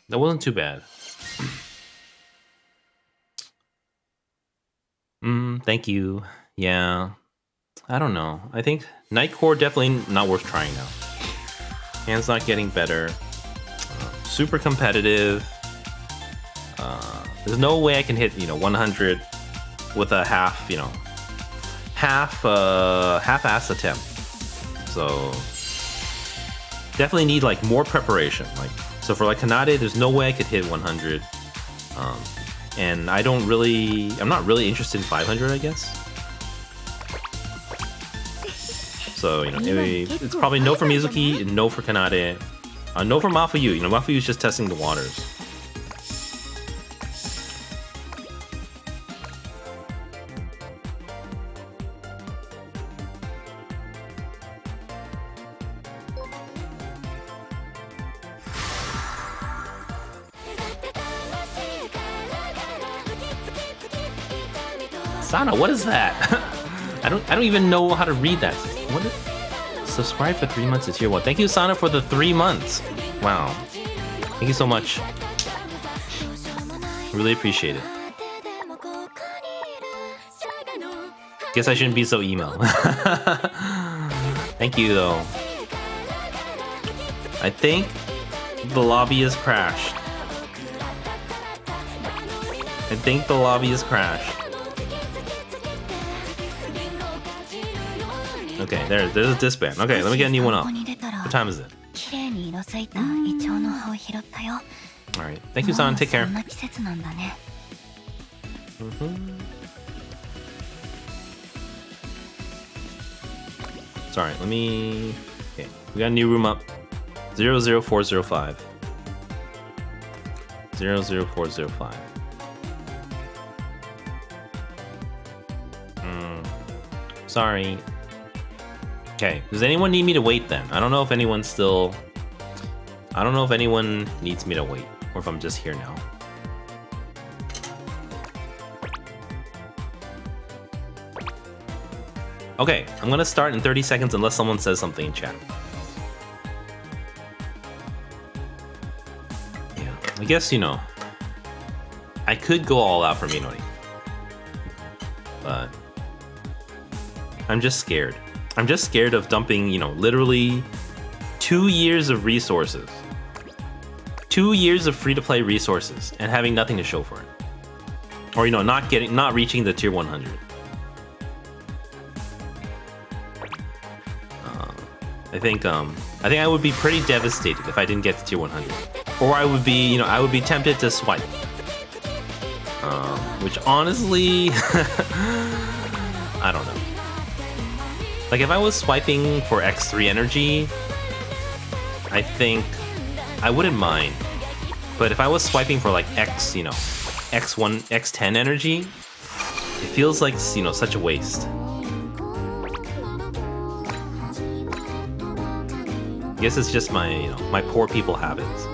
That wasn't too bad. Thank you. Yeah. I don't know. I think Nightcord definitely not worth trying now. Hand's not getting better. Super competitive. There's no way I can hit, you know, 100 with a half, you know, half-ass attempt. So definitely need like more preparation. Like, so for like Kanade, there's no way I could hit 100. And I'm not really interested in 500, I guess. So, you know, it's probably no for Mizuki, and no for Kanade, no for Mafuyu. You know, Mafuyu's just testing the waters. Sana, what is that? I don't even know how to read that. What is... Subscribe for 3 months to tier 1. Thank you, Sana, for the 3 months. Wow. Thank you so much. Really appreciate it. Guess I shouldn't be so emo. Thank you, though. I think the lobby has crashed. Okay, there's a disband. Okay, let me get a new one up. What time is it? Alright, thank you, San. Take care. Sorry, let me... Okay, we got a new room up. 00405. 00405. Sorry. Okay, does anyone need me to wait then? I don't know if anyone needs me to wait, or if I'm just here now. Okay, I'm gonna start in 30 seconds unless someone says something in chat. Yeah, I guess, you know, I could go all out for Minori, but I'm just scared. I'm just scared of dumping, you know, literally 2 years of resources. 2 years of free-to-play resources and having nothing to show for it. Or, you know, not reaching the tier 100. I think I would be pretty devastated if I didn't get to tier 100. Or I would be, you know, I would be tempted to swipe. Which honestly, I don't know. Like, if I was swiping for X3 energy, I think I wouldn't mind. But if I was swiping for like X, you know, X1, X10 energy, it feels like, you know, such a waste. I guess it's just my, you know, my poor people habits.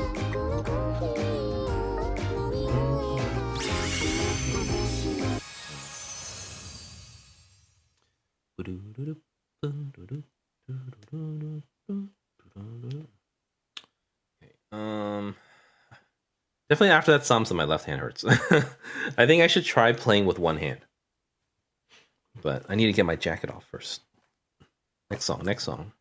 Definitely after that Samsa, my left hand hurts. I think I should try playing with one hand. But I need to get my jacket off first. Next song, next song.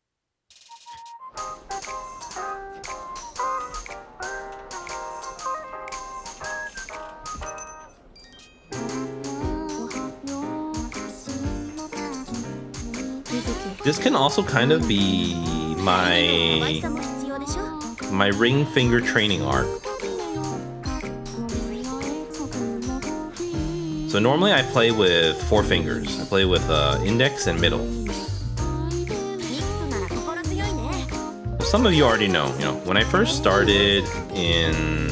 This can also kind of be my ring finger training arc. So normally I play with 4 fingers. I play with index and middle. Some of you already know, when I first started in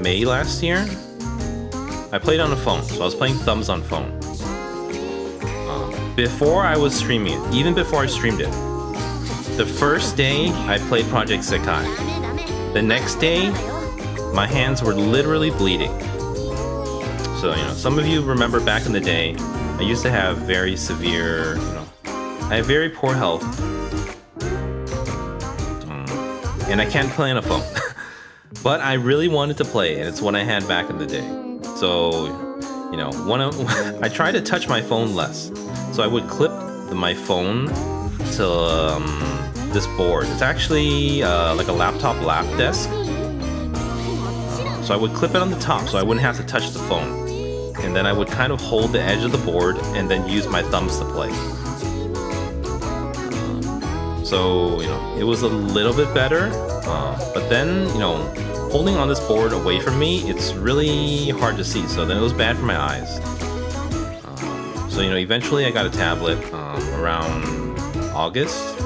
May last year, I played on a phone. So I was playing thumbs on phone. Before I was streaming it, even before I streamed it, the first day I played Project Sekai. The next day, my hands were literally bleeding. So, some of you remember back in the day, I used to have very severe, I have very poor health. And I can't play on a phone. But I really wanted to play, and it's what I had back in the day. So, I tried to touch my phone less. So I would clip my phone to this board. It's actually like a laptop lap desk. So I would clip it on the top so I wouldn't have to touch the phone. And then I would kind of hold the edge of the board and then use my thumbs to play. So, it was a little bit better. But then, holding on this board away from me, it's really hard to see. So then it was bad for my eyes. So, eventually I got a tablet around August.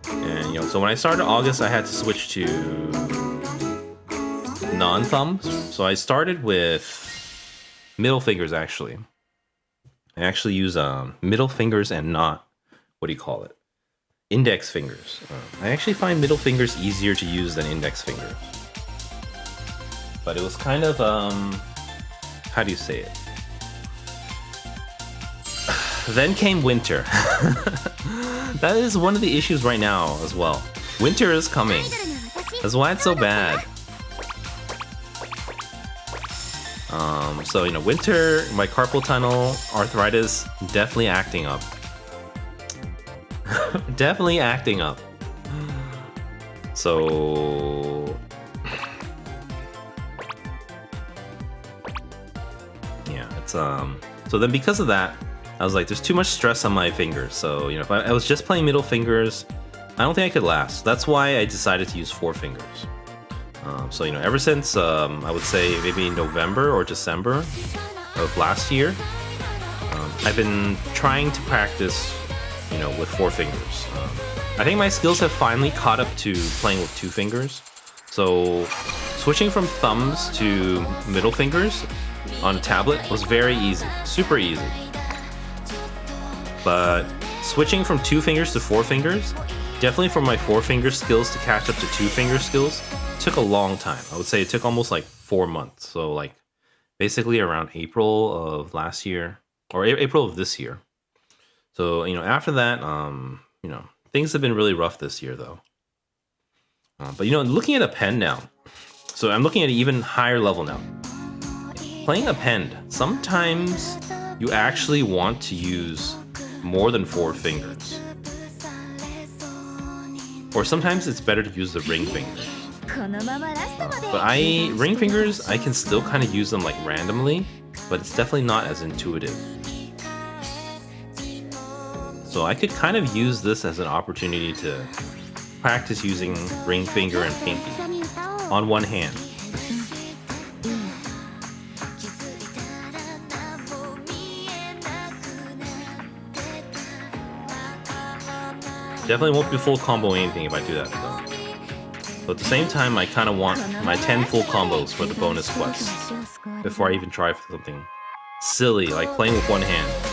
And, so when I started August, I had to switch to non-thumbs. So I started with middle fingers, actually. I actually use middle fingers and not, index fingers. I actually find middle fingers easier to use than index fingers. But it was kind of, how do you say it? Then came winter. That is one of the issues right now as well. Winter is coming. That's why it's so bad. So, winter, my carpal tunnel, arthritis, definitely acting up. Definitely acting up. So... yeah, it's, so then because of that, I was like, there's too much stress on my fingers. So, if I was just playing middle fingers, I don't think I could last. That's why I decided to use 4 fingers. So, ever since, I would say maybe November or December of last year, I've been trying to practice, with 4 fingers. I think my skills have finally caught up to playing with 2 fingers. So, switching from thumbs to middle fingers on a tablet was very easy, super easy. But switching from 2 fingers to 4 fingers, definitely for my 4 finger skills to catch up to 2 finger skills, took a long time. I would say it took almost like 4 months. So like basically around April of last year or April of this year. So, after that, things have been really rough this year though. But looking at a pen now, so I'm looking at an even higher level now. Playing a pen, sometimes you actually want to use more than 4 fingers. Or sometimes it's better to use the ring fingers. But ring fingers, I can still kind of use them like randomly, but it's definitely not as intuitive. So I could kind of use this as an opportunity to practice using ring finger and pinky on one hand. Definitely won't be full combo anything if I do that though. But at the same time, I kind of want my 10 full combos for the bonus quest before I even try for something silly like playing with one hand.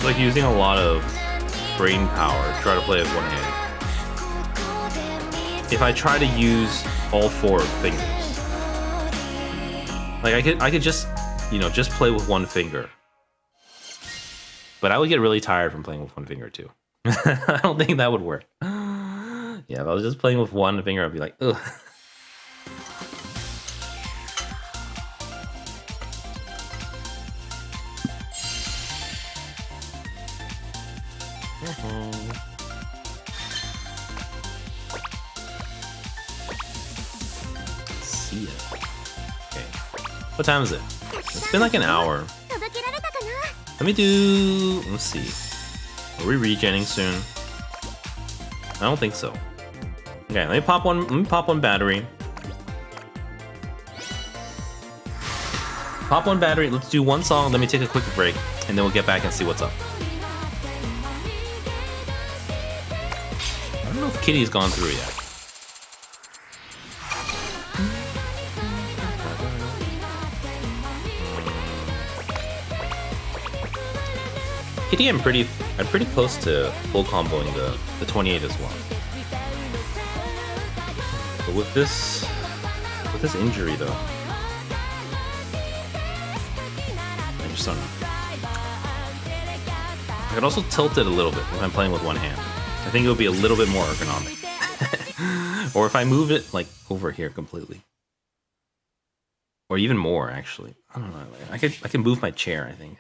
It's like using a lot of brain power to try to play with one hand. If I try to use all 4 fingers, like I could just, you know, just play with one finger. But I would get really tired from playing with one finger too. I don't think that would work. Yeah, if I was just playing with one finger, I'd be like, ugh. See ya. Okay. What time is it? It's been like an hour. Let me do... Let's see. Are we regenning soon? I don't think so. Okay, let me pop one battery. Pop one battery, let's do one song, let me take a quick break, and then we'll get back and see what's up. I don't know if Kitty's gone through yet. Kitty, I'm pretty close to full comboing the 28 as well. But with this injury though, I just don't know. I could also tilt it a little bit if I'm playing with one hand. I think it would be a little bit more ergonomic. Or if I move it like over here completely. Or even more actually. I don't know. I can move my chair, I think.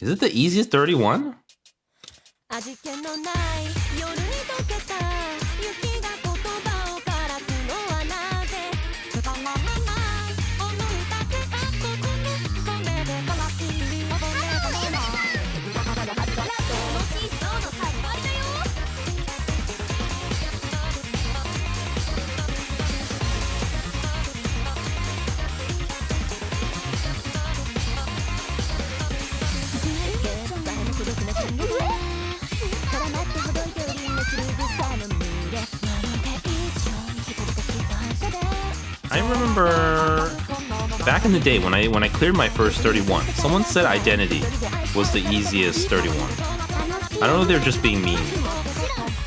Is it the easiest 31? I remember back in the day when I cleared my first 31, someone said Identity was the easiest 31. I don't know if they're just being mean,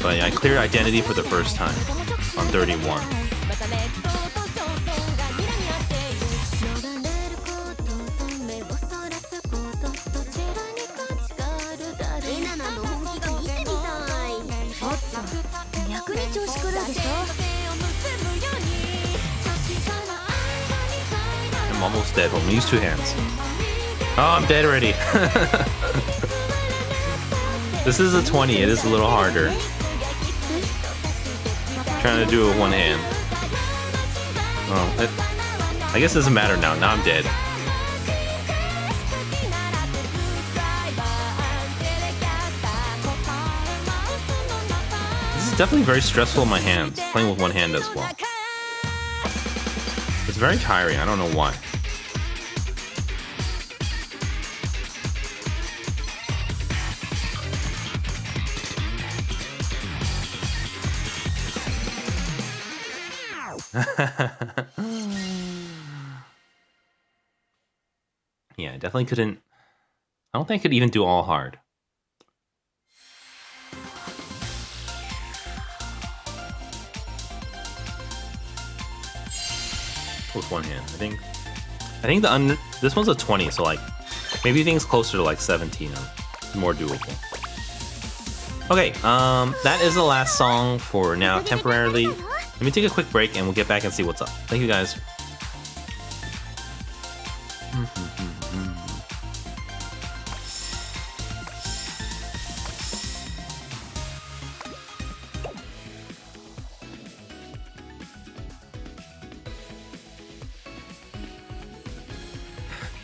but I cleared Identity for the first time on 31. I'm almost dead. Only use 2 hands. Oh, I'm dead already. This is a 20. It is a little harder. Trying to do it with one hand. Oh, I guess it doesn't matter now. Now I'm dead. This is definitely very stressful in my hands, playing with one hand as well. It's very tiring. I don't know why. Yeah, I definitely couldn't. I don't think I could even do all hard. With one hand, I think this one's a 20, so like maybe things closer to like 17 or more doable. Okay, that is the last song for now temporarily. Let me take a quick break and we'll get back and see what's up. Thank you guys.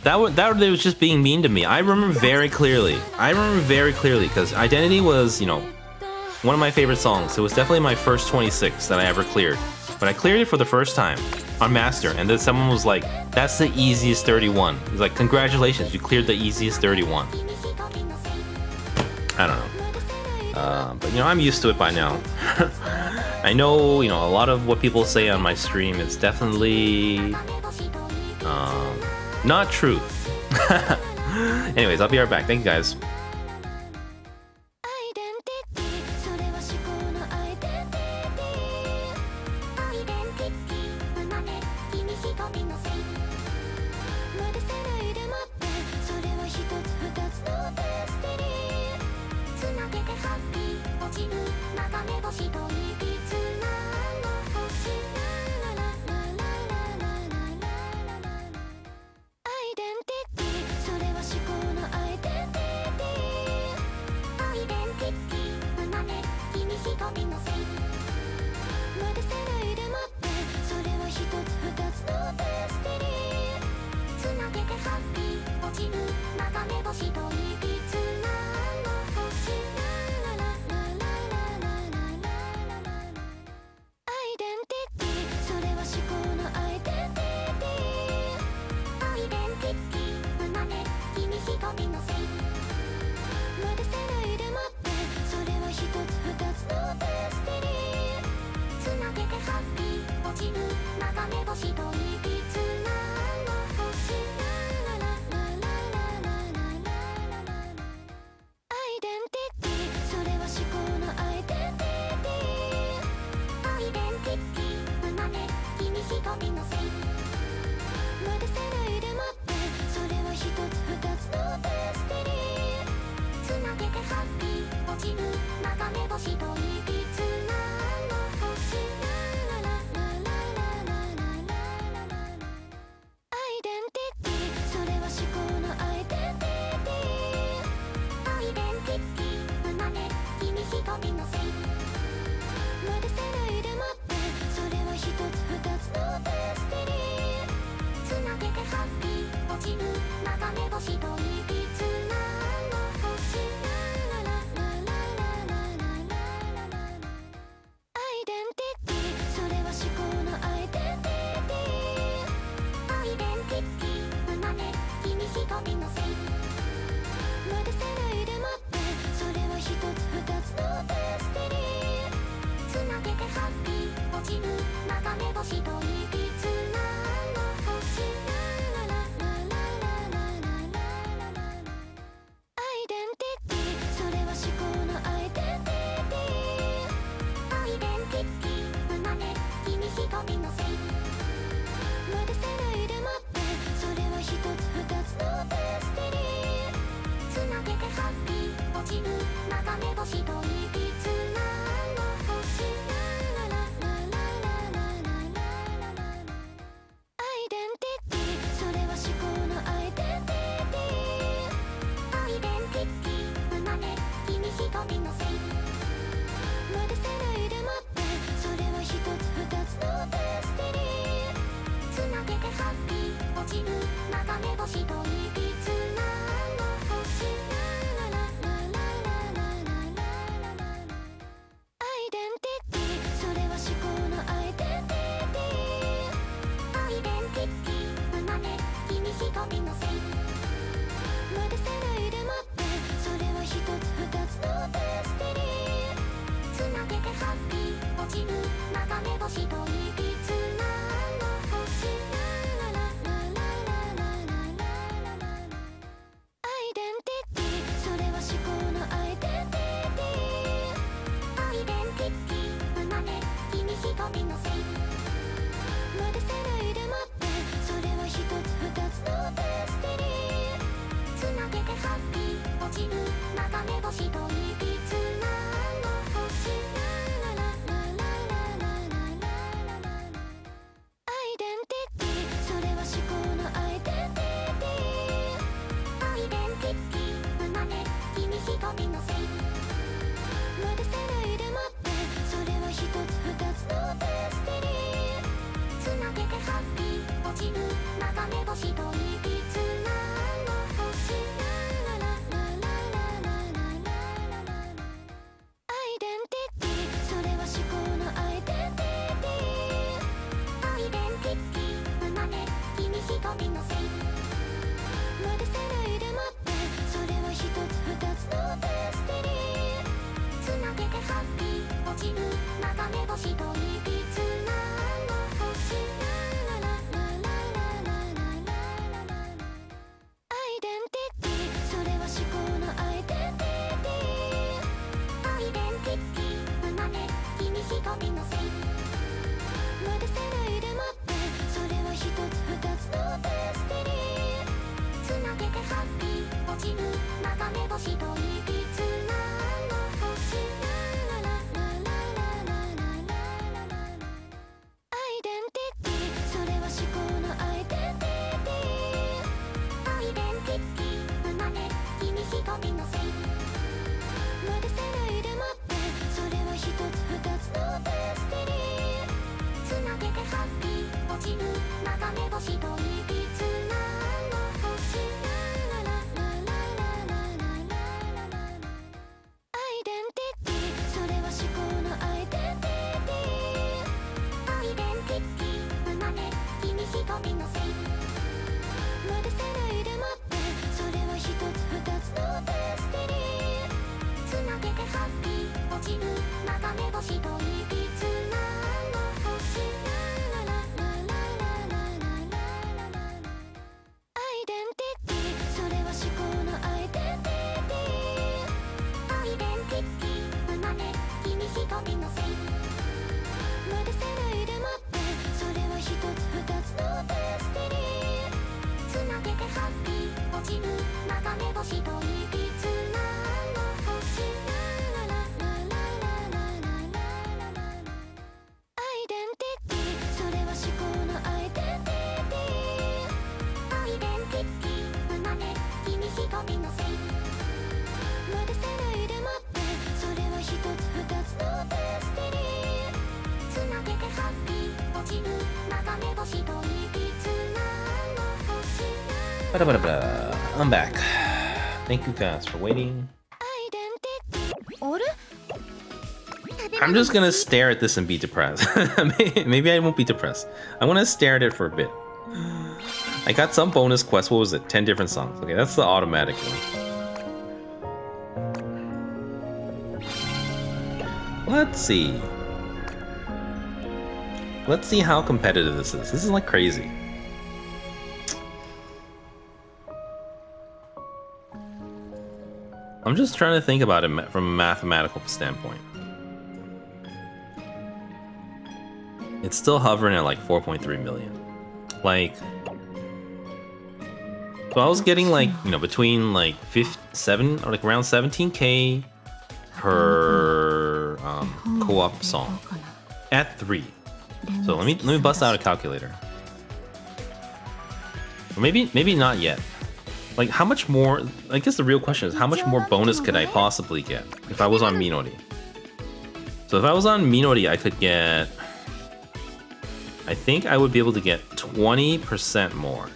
That was just being mean to me. I remember very clearly. Because Identity was, you know, one of my favorite songs. It was definitely my first 26 that I ever cleared. But I cleared it for the first time on Master, and then someone was like, that's the easiest 31. He's like, congratulations, you cleared the easiest 31. I don't know. But, you know, I'm used to it by now. I know, you know, a lot of what people say on my stream is definitely... Not truth. Anyways, I'll be right back. Thank you guys. I'm back. Thank you guys for waiting. I'm just gonna stare at this and be depressed. Maybe I won't be depressed. I want to stare at it for a bit. I got some bonus quests. What was it? 10 different songs. Okay, that's the automatic one. Let's see. Let's see how competitive this is. This is like crazy. I'm just trying to think about it from a mathematical standpoint. It's still hovering at like 4.3 million. Like, so I was getting like, you know, between like 7 or like around 17k per co-op song at 3. So let me bust out a calculator. Or maybe not yet. Like, how much more? I guess the real question is, how much more bonus could I possibly get if I was on Minori? So if I was on Minori, I could get, I think I would be able to get 20% more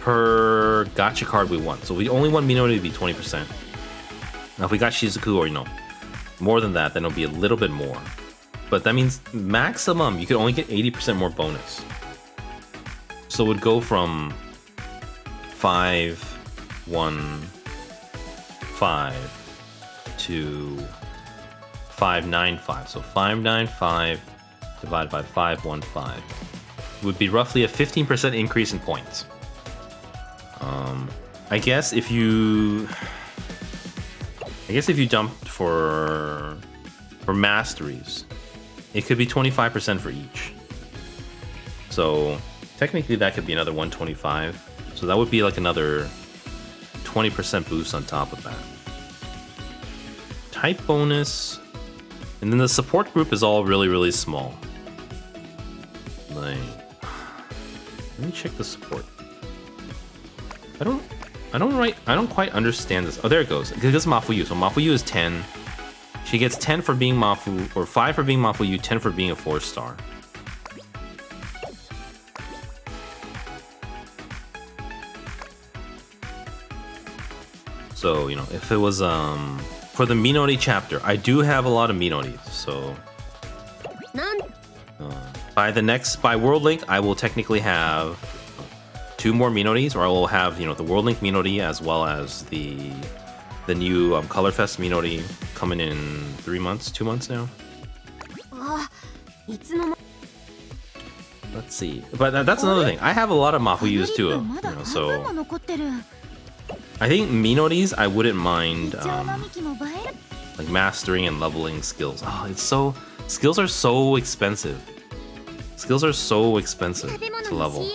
per gacha card we won. So we only want Minori to be 20%. Now if we got Shizuku or, you know, more than that, then it'll be a little bit more. But that means maximum, you could only get 80% more bonus. So it would go from 515 to 595. So 595 divided by 515 would be roughly a 15% increase in points. I guess if you dumped for masteries, it could be 25% for each. So technically that could be another 125. So that would be like another 20% boost on top of that. Type bonus, and then the support group is all really, really small. Like, let me check the support. I don't quite understand this. Oh, there it goes. This is Mafuyu. So Mafuyu is 10. She gets 10 for being Mafu, or 5 for being Mafuyu, 10 for being a 4-star. So, you know, if it was for the Minori chapter, I do have a lot of Minoris. So by World Link, I will technically have 2 more Minoris, or I will have, you know, the World Link Minori as well as the new Colorfest Minori coming in 2 months now. Let's see, but that's another thing. I have a lot of Mafuyus too, you know, so I think Minoris I wouldn't mind like mastering and leveling skills. Oh, skills are so expensive. Skills are so expensive to level.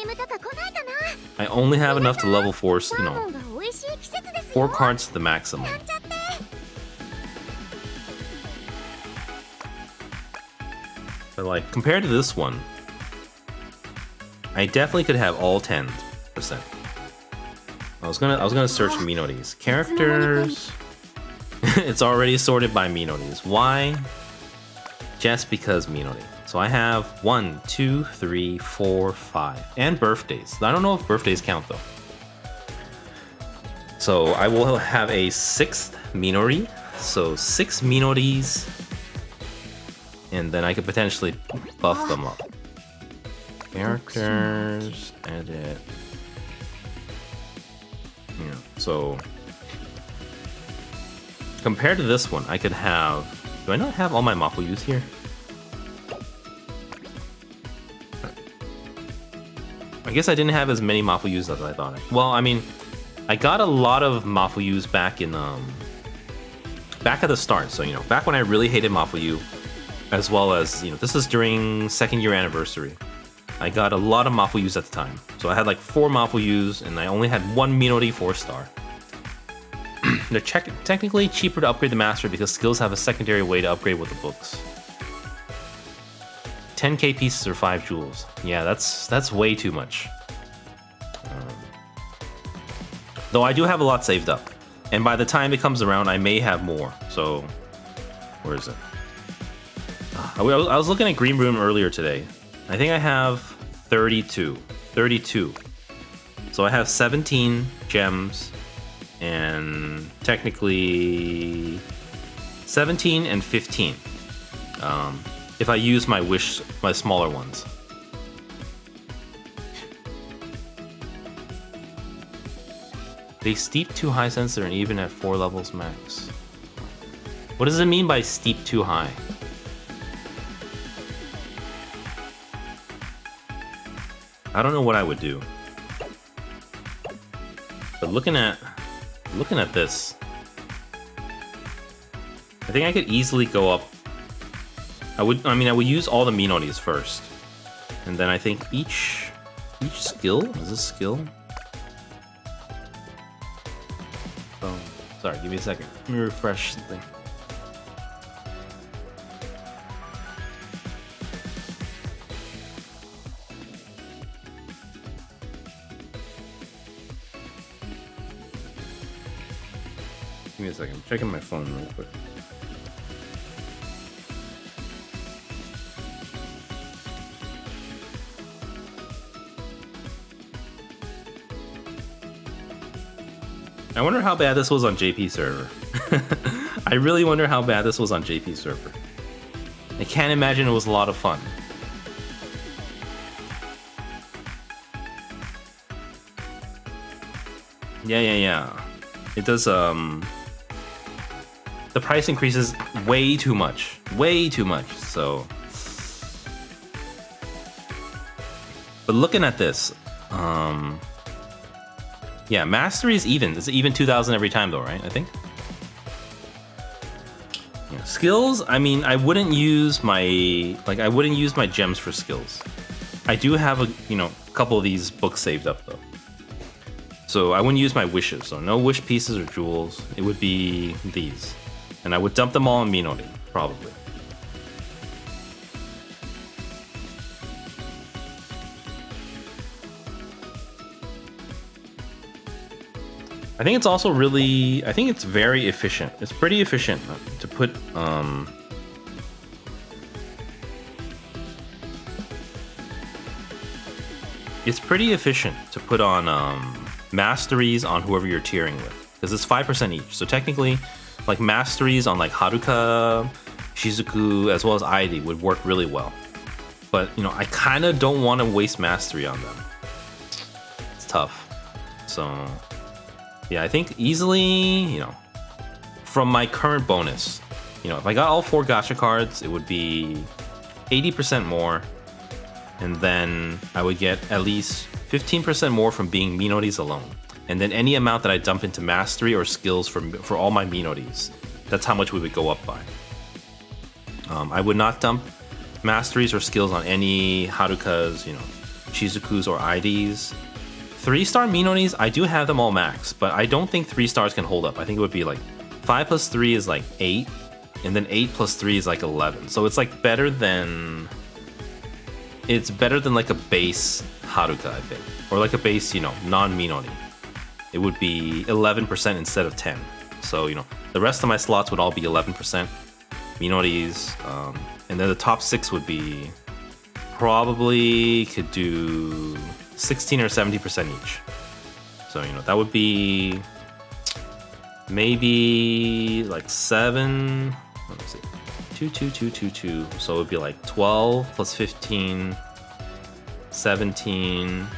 I only have enough to level 4, you know, 4 cards to the maximum. But like compared to this one, I definitely could have all 10%. I was gonna search Minori's characters. It's already sorted by Minori's. Why? Just because Minori. So I have 1, 2, 3, 4, 5, and birthdays. I don't know if birthdays count though. So I will have a 6th Minori. So 6 Minoris. And then I could potentially buff them up. Characters, edit. Yeah, so compared to this one, I could have. Do I not have all my Mafuyus here? I guess I didn't have as many Mafuyus as I thought. Well, I mean, I got a lot of Mafuyus back in back at the start. So back when I really hated Mafuyu. As well as, this is during 2nd year anniversary. I got a lot of Mafuyus at the time. So I had like 4 Mafuyus, and I only had 1 Minori 4-star. They're technically cheaper to upgrade the master because skills have a secondary way to upgrade with the books. 10k pieces or 5 jewels. Yeah, that's way too much. Though I do have a lot saved up. And by the time it comes around, I may have more. So, where is it? I was looking at Green Room earlier today. I think I have 32. So I have 17 gems and technically 17 and 15. If I use my smaller ones. They steep too high since they're even at 4 levels max. What does it mean by steep too high? I don't know what I would do. But looking at this, I think I could easily go up. I would use all the Minoris first. And then I think each skill, is this skill? Oh, sorry, give me a second. Let me refresh something. Give me a second. I'm checking my phone real quick. I wonder how bad this was on JP server. I really wonder how bad this was on JP server. I can't imagine it was a lot of fun. Yeah. It does, the price increases way too much. So. But looking at this, yeah, mastery is even. It's even 2,000 every time though, right? I think. Yeah. Skills, I mean, I wouldn't use my gems for skills. I do have a couple of these books saved up though. So I wouldn't use my wishes. So no wish pieces or jewels. It would be these. And I would dump them all on Minori, probably. I think it's also I think it's very efficient. It's pretty efficient to put, it's pretty efficient to put on, masteries on whoever you're tiering with. Because it's 5% each. So technically, like masteries on like Haruka, Shizuku, as well as Airi would work really well. But, I kind of don't want to waste mastery on them. It's tough. So... yeah, I think easily, from my current bonus, if I got all 4 gacha cards, it would be 80% more. And then I would get at least 15% more from being Minoris alone. And then any amount that I dump into mastery or skills for all my Minoris, that's how much we would go up by. I would not dump masteries or skills on any Harukas, Shizukus or IDs. 3-star Minonis, I do have them all max, but I don't think 3 stars can hold up. I think it would be like 5 plus 3 is like 8, and then 8 plus 3 is like 11. So it's like better than... It's better than like a base Haruka, I think. Or like a base, you know, non-Minoni. It would be 11% instead of 10. So, you know, the rest of my slots would all be 11% Minoris. And then the top 6 would be... Probably could do 16 or 70% each. So, you know, that would be... Maybe like 7... Let me see. 2, 2, 2, 2, 2. So it would be like 12 plus 15, 17, and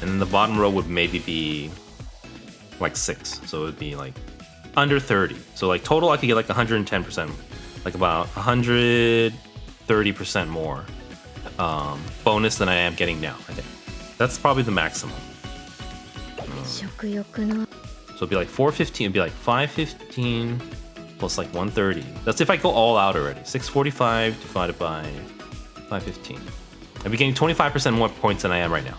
then the bottom row would maybe be like 6. So it would be like under 30. So like total I could get like 110%, like about 130% more bonus than I am getting now, I think. That's probably the maximum. So it'd be like 415, it'd be like 515 plus like 130. That's if I go all out already. 645 divided by 515. I'd be getting 25% more points than I am right now.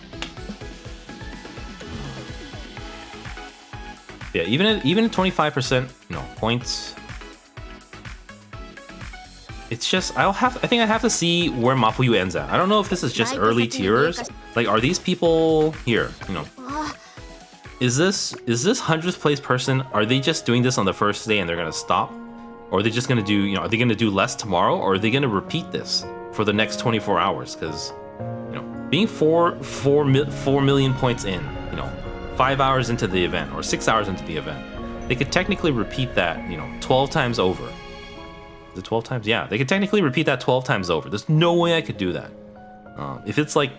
Yeah, even at 25%, points. It's just I think I have to see where Mafuyu ends at. I don't know if this is just early tiers. Like, are these people here? Is this 100th place person? Are they just doing this on the first day and they're gonna stop, or are they just gonna do? Are they gonna do less tomorrow, or are they gonna repeat this for the next 24 hours? Because being 4 million points in, 5 hours into the event or 6 hours into the event, they could technically repeat that 12 times over. Is it 12 times? Yeah, they could technically repeat that 12 times over. There's no way I could do that. If it's like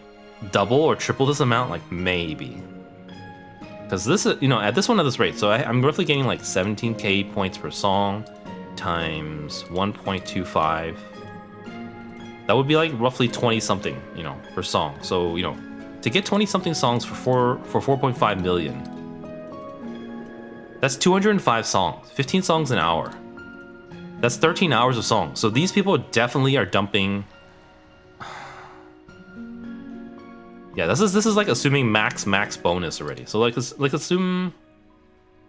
double or triple this amount, like maybe. Because this is, at this one at this rate, so I'm roughly getting like 17k points per song times 1.25. That would be like roughly 20 something, per song. So, to get 20 something songs for 4.5 million, that's 205 songs, 15 songs an hour. That's 13 hours of songs. So these people definitely are dumping. Yeah, this is like assuming max bonus already. So like assume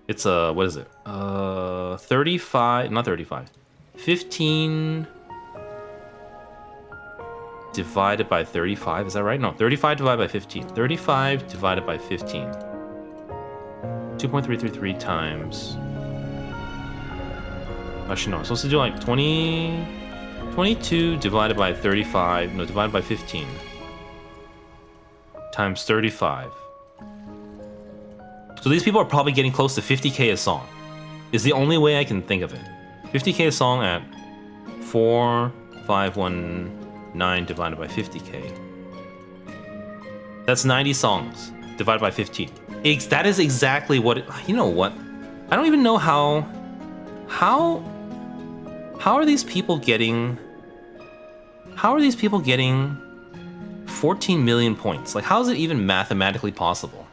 it's what is it? 35, not 35. 15 divided by 35, is that right? No, 35 divided by 15. 35 divided by 15. 2.333 times. Actually, no, I'm supposed to do like 22 divided by 35, no, divided by 15. Times 35. So these people are probably getting close to 50k a song. Is the only way I can think of it. 50k a song at 4,519 divided by 50k. That's 90 songs divided by 15. That is exactly what you know what? I don't even know how are these people getting 14 million points? Like, how is it even mathematically possible?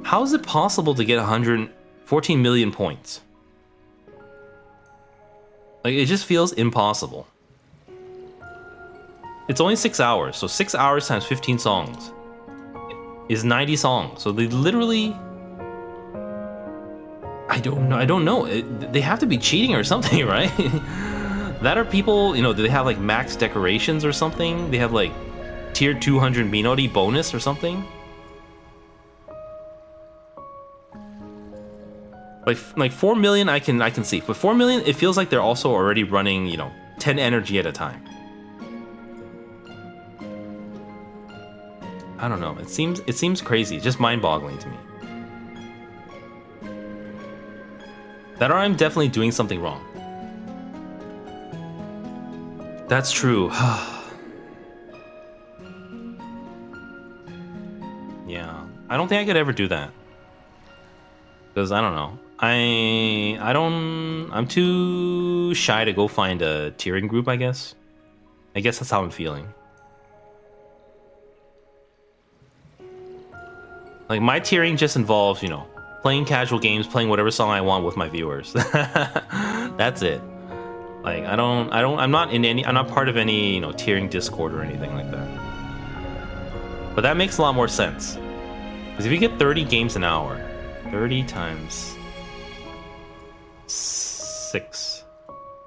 How is it possible to get 114 million points? Like, it just feels impossible. It's only 6 hours, so 6 hours times 15 songs is 90 songs. So they literally... I don't know. They have to be cheating or something, right? That are people, do they have like max decorations or something? They have like tier 200 Minori bonus or something? Like 4 million I can see. But 4 million, it feels like they're also already running, 10 energy at a time. I don't know. It seems crazy. Just mind-boggling to me. That or I'm definitely doing something wrong. That's true. Yeah. I don't think I could ever do that. Because I don't know. I'm too shy to go find a tiering group, I guess. I guess that's how I'm feeling. Like, my tiering just involves, playing casual games, playing whatever song I want with my viewers. That's it. Like, I'm not part of any, tiering Discord or anything like that. But that makes a lot more sense. Because if you get 30 games an hour, 30 times 6.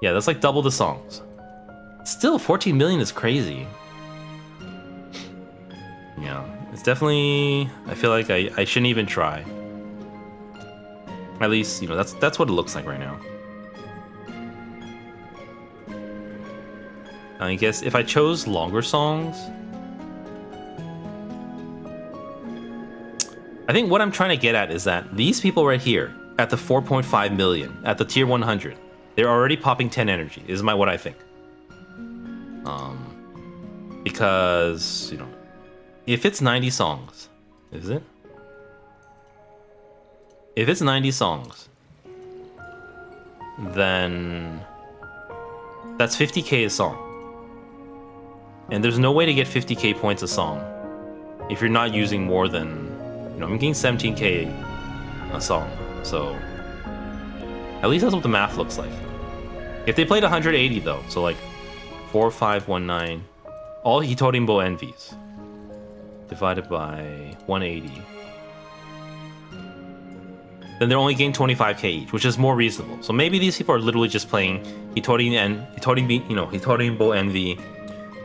Yeah, that's like double the songs. Still, 14 million is crazy. Yeah, it's definitely... I feel like I shouldn't even try. At least, you know, that's what it looks like right now. I guess if I chose longer songs... I think what I'm trying to get at is that these people right here, at the 4.5 million, at the tier 100, they're already popping 10 energy, is what I think. Because, you know, if it's 90 songs, is it? If it's 90 songs, then that's 50k a song. And there's no way to get 50k points a song if you're not using more than, you know, I'm getting 17k a song. So at least that's what the math looks like. If they played 180 though, so like 4519, all Hitorimbo envies divided by 180, then they're only getting 25k each, which is more reasonable. So maybe these people are literally just playing Hitorimbo envy,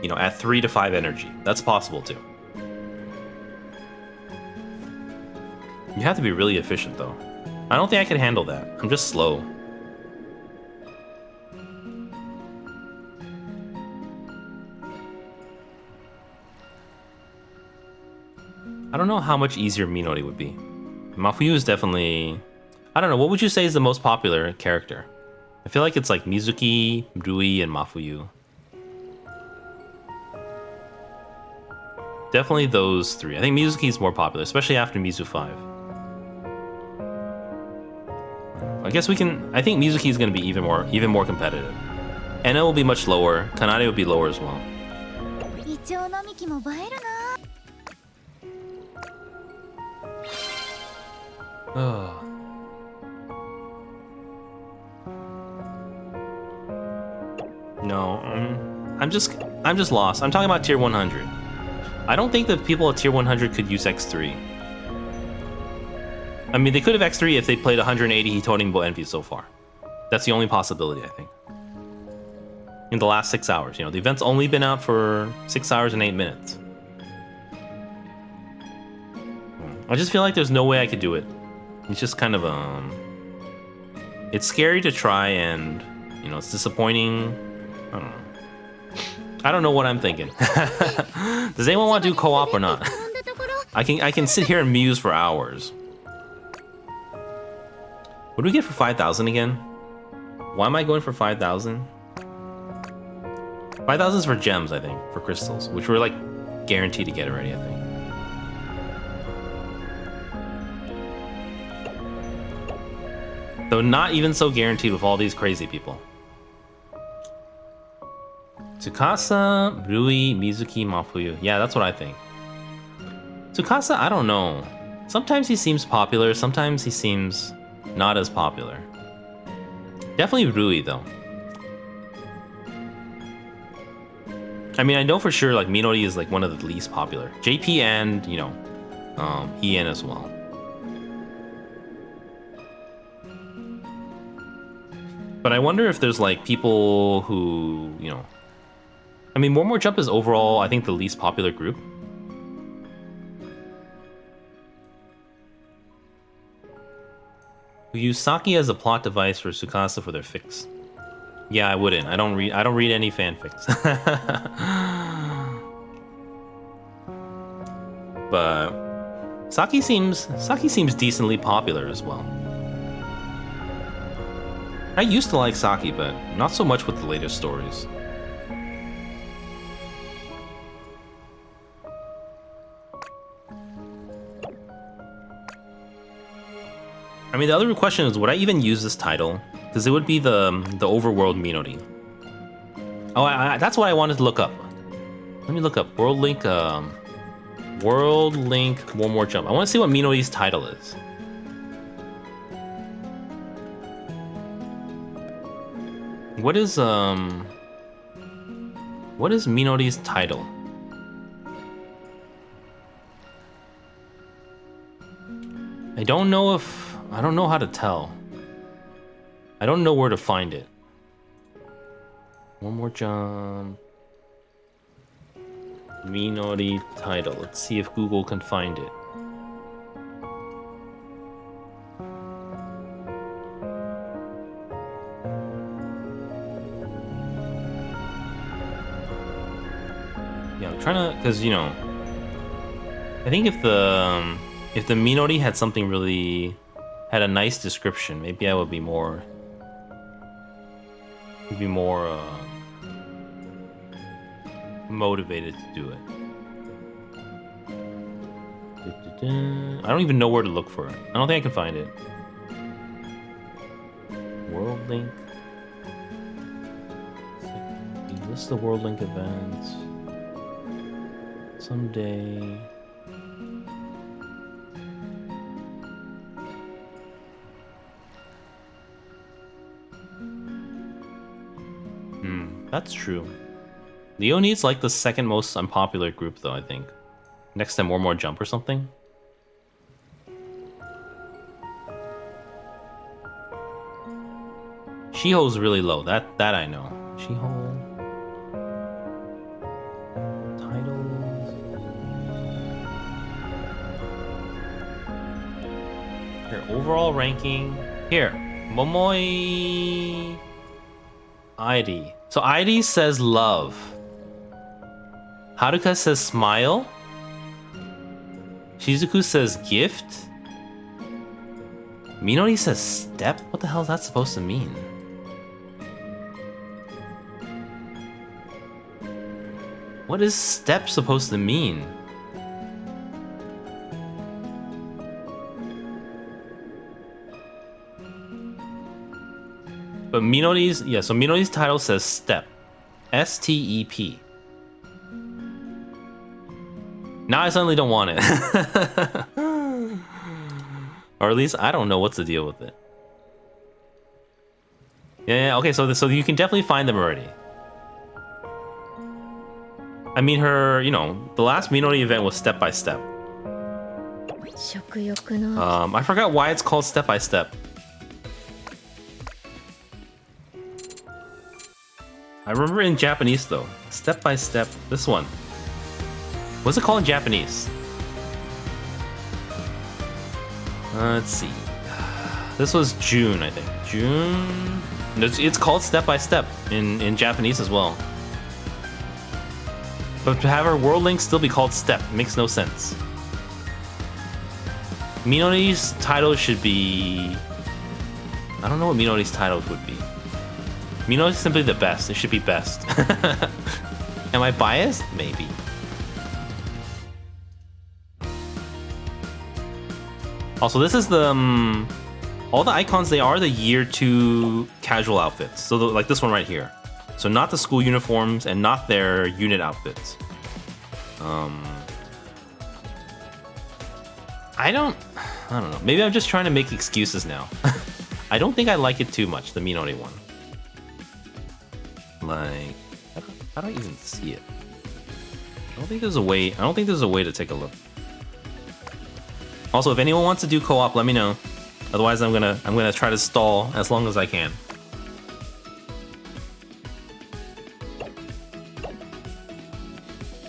you know, at 3 to 5 energy. That's possible too. You have to be really efficient though. I don't think I can handle that. I'm just slow. I don't know how much easier Minori would be. Mafuyu is definitely... I don't know, what would you say is the most popular character? I feel like it's like Mizuki, Rui, and Mafuyu. Definitely those three. I think Mizuki is more popular, especially after Mizu 5. I guess we can... I think Mizuki is going to be even more competitive. Enna will be much lower. Kanade will be lower as well. No, I'm just lost. I'm talking about tier 100. I don't think that people at tier 100 could use X3. I mean, they could have X3 if they played 180 Hitorimbo Envy so far. That's the only possibility, I think. In the last 6 hours, you know, the event's only been out for 6 hours and 8 minutes. I just feel like there's no way I could do it. It's just kind of it's scary to try, and you know, it's disappointing. I don't know. I don't know what I'm thinking. Does anyone want to do co-op or not? I can sit here and muse for hours. What do we get for 5,000 again? Why am I going for 5,000? 5,000 is for gems, I think, for crystals, which we're like guaranteed to get already, I think. Though not even so guaranteed with all these crazy people. Tsukasa, Rui, Mizuki, Mafuyu. Yeah, that's what I think. Tsukasa, I don't know. Sometimes he seems popular, sometimes he seems not as popular. Definitely Rui, though. I mean, I know for sure, like, Minori is, like, one of the least popular. JP and, you know, EN as well. But I wonder if there's, like, people who, you know... I mean, More Jump is overall, I think, the least popular group. Who use Saki as a plot device for Tsukasa for their fix. Yeah, I wouldn't. I don't read any fanfics. But Saki seems decently popular as well. I used to like Saki, but not so much with the latest stories. I mean, the other question is, would I even use this title? Because it would be the overworld Minori. Oh, that's what I wanted to look up. Let me look up World Link. World Link One More Jump. I want to see what Minori's title is. What is Minori's title? I don't know how to tell. I don't know where to find it. One more jump. Minori title. Let's see if Google can find it. Yeah, I'm trying to, because, you know, I think if the Minori had something really, had a nice description, maybe I would be more, motivated to do it. I don't even know where to look for it. I don't think I can find it. World Link. List the World Link events. Someday. That's true. Leonie's like the second most unpopular group, though, I think. Next time, more jump or something. Shiho's really low. That I know. Shiho. Titles. Here, overall ranking. Here, Momoi. ID. So ID says love. Haruka says smile. Shizuku says gift. Minori says step? What the hell is that supposed to mean? What is step supposed to mean? But Minori's, yeah, so Minori's title says step. S-T-E-P. Now I suddenly don't want it. Or at least I don't know what's the deal with it. Yeah, okay, so you can definitely find them already. I mean, her, you know, the last Minori event was step by step. I forgot why it's called step by step. I remember in Japanese though, step by step. This one, what's it called in Japanese? Let's see. This was June, I think. June. It's called step by step in Japanese as well. But to have our World Link still be called step makes no sense. Minori's title should be. I don't know what Minori's title would be. Minori's simply the best. It should be best. Am I biased? Maybe. Also, this is the all the icons. They are the year 2 casual outfits. So like this one right here. So not the school uniforms and not their unit outfits. I don't know. Maybe I'm just trying to make excuses now. I don't think I like it too much, the Minori one. Like, how do I even see it? I don't think there's a way to take a look. Also, if anyone wants to do co-op, let me know. Otherwise, I'm gonna try to stall as long as I can.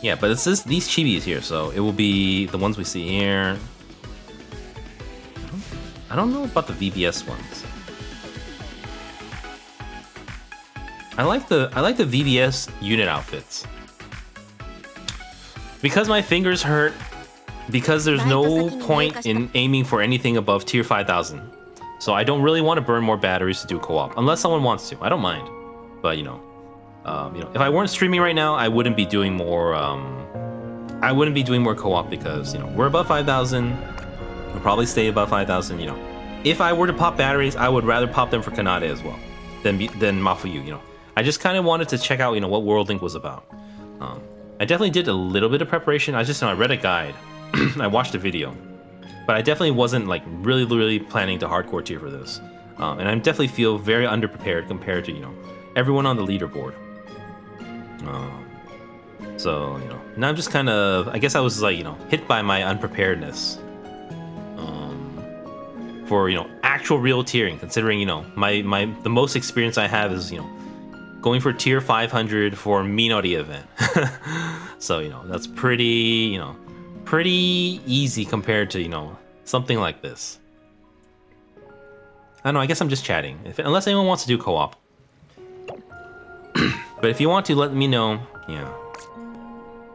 Yeah, but it's these chibis here, so it will be the ones we see here. I don't know about the VBS ones. I like the VBS unit outfits. Because my fingers hurt, because there's no point in aiming for anything above tier 5000. So I don't really want to burn more batteries to do co-op, unless someone wants to. I don't mind. But you know, if I weren't streaming right now, I wouldn't be doing more co-op because, you know, we're above 5000. We'll probably stay above 5000, you know. If I were to pop batteries, I would rather pop them for Kanade as well than Mafuyu, you know. I just kind of wanted to check out, you know, what World Link was about. I definitely did a little bit of preparation. I read a guide. I watched a video. But I definitely wasn't, like, really planning to hardcore tier for this. And I definitely feel very underprepared compared to, you know, everyone on the leaderboard. So, you know, now I'm just kind of, I guess I was, like, you know, hit by my unpreparedness. for actual real tiering. Considering the most experience I have is going for tier 500 for Minori event. So that's pretty pretty easy compared to something like this. I don't know. I guess I'm just chatting. Unless anyone wants to do co-op. But if you want to, let me know. Yeah.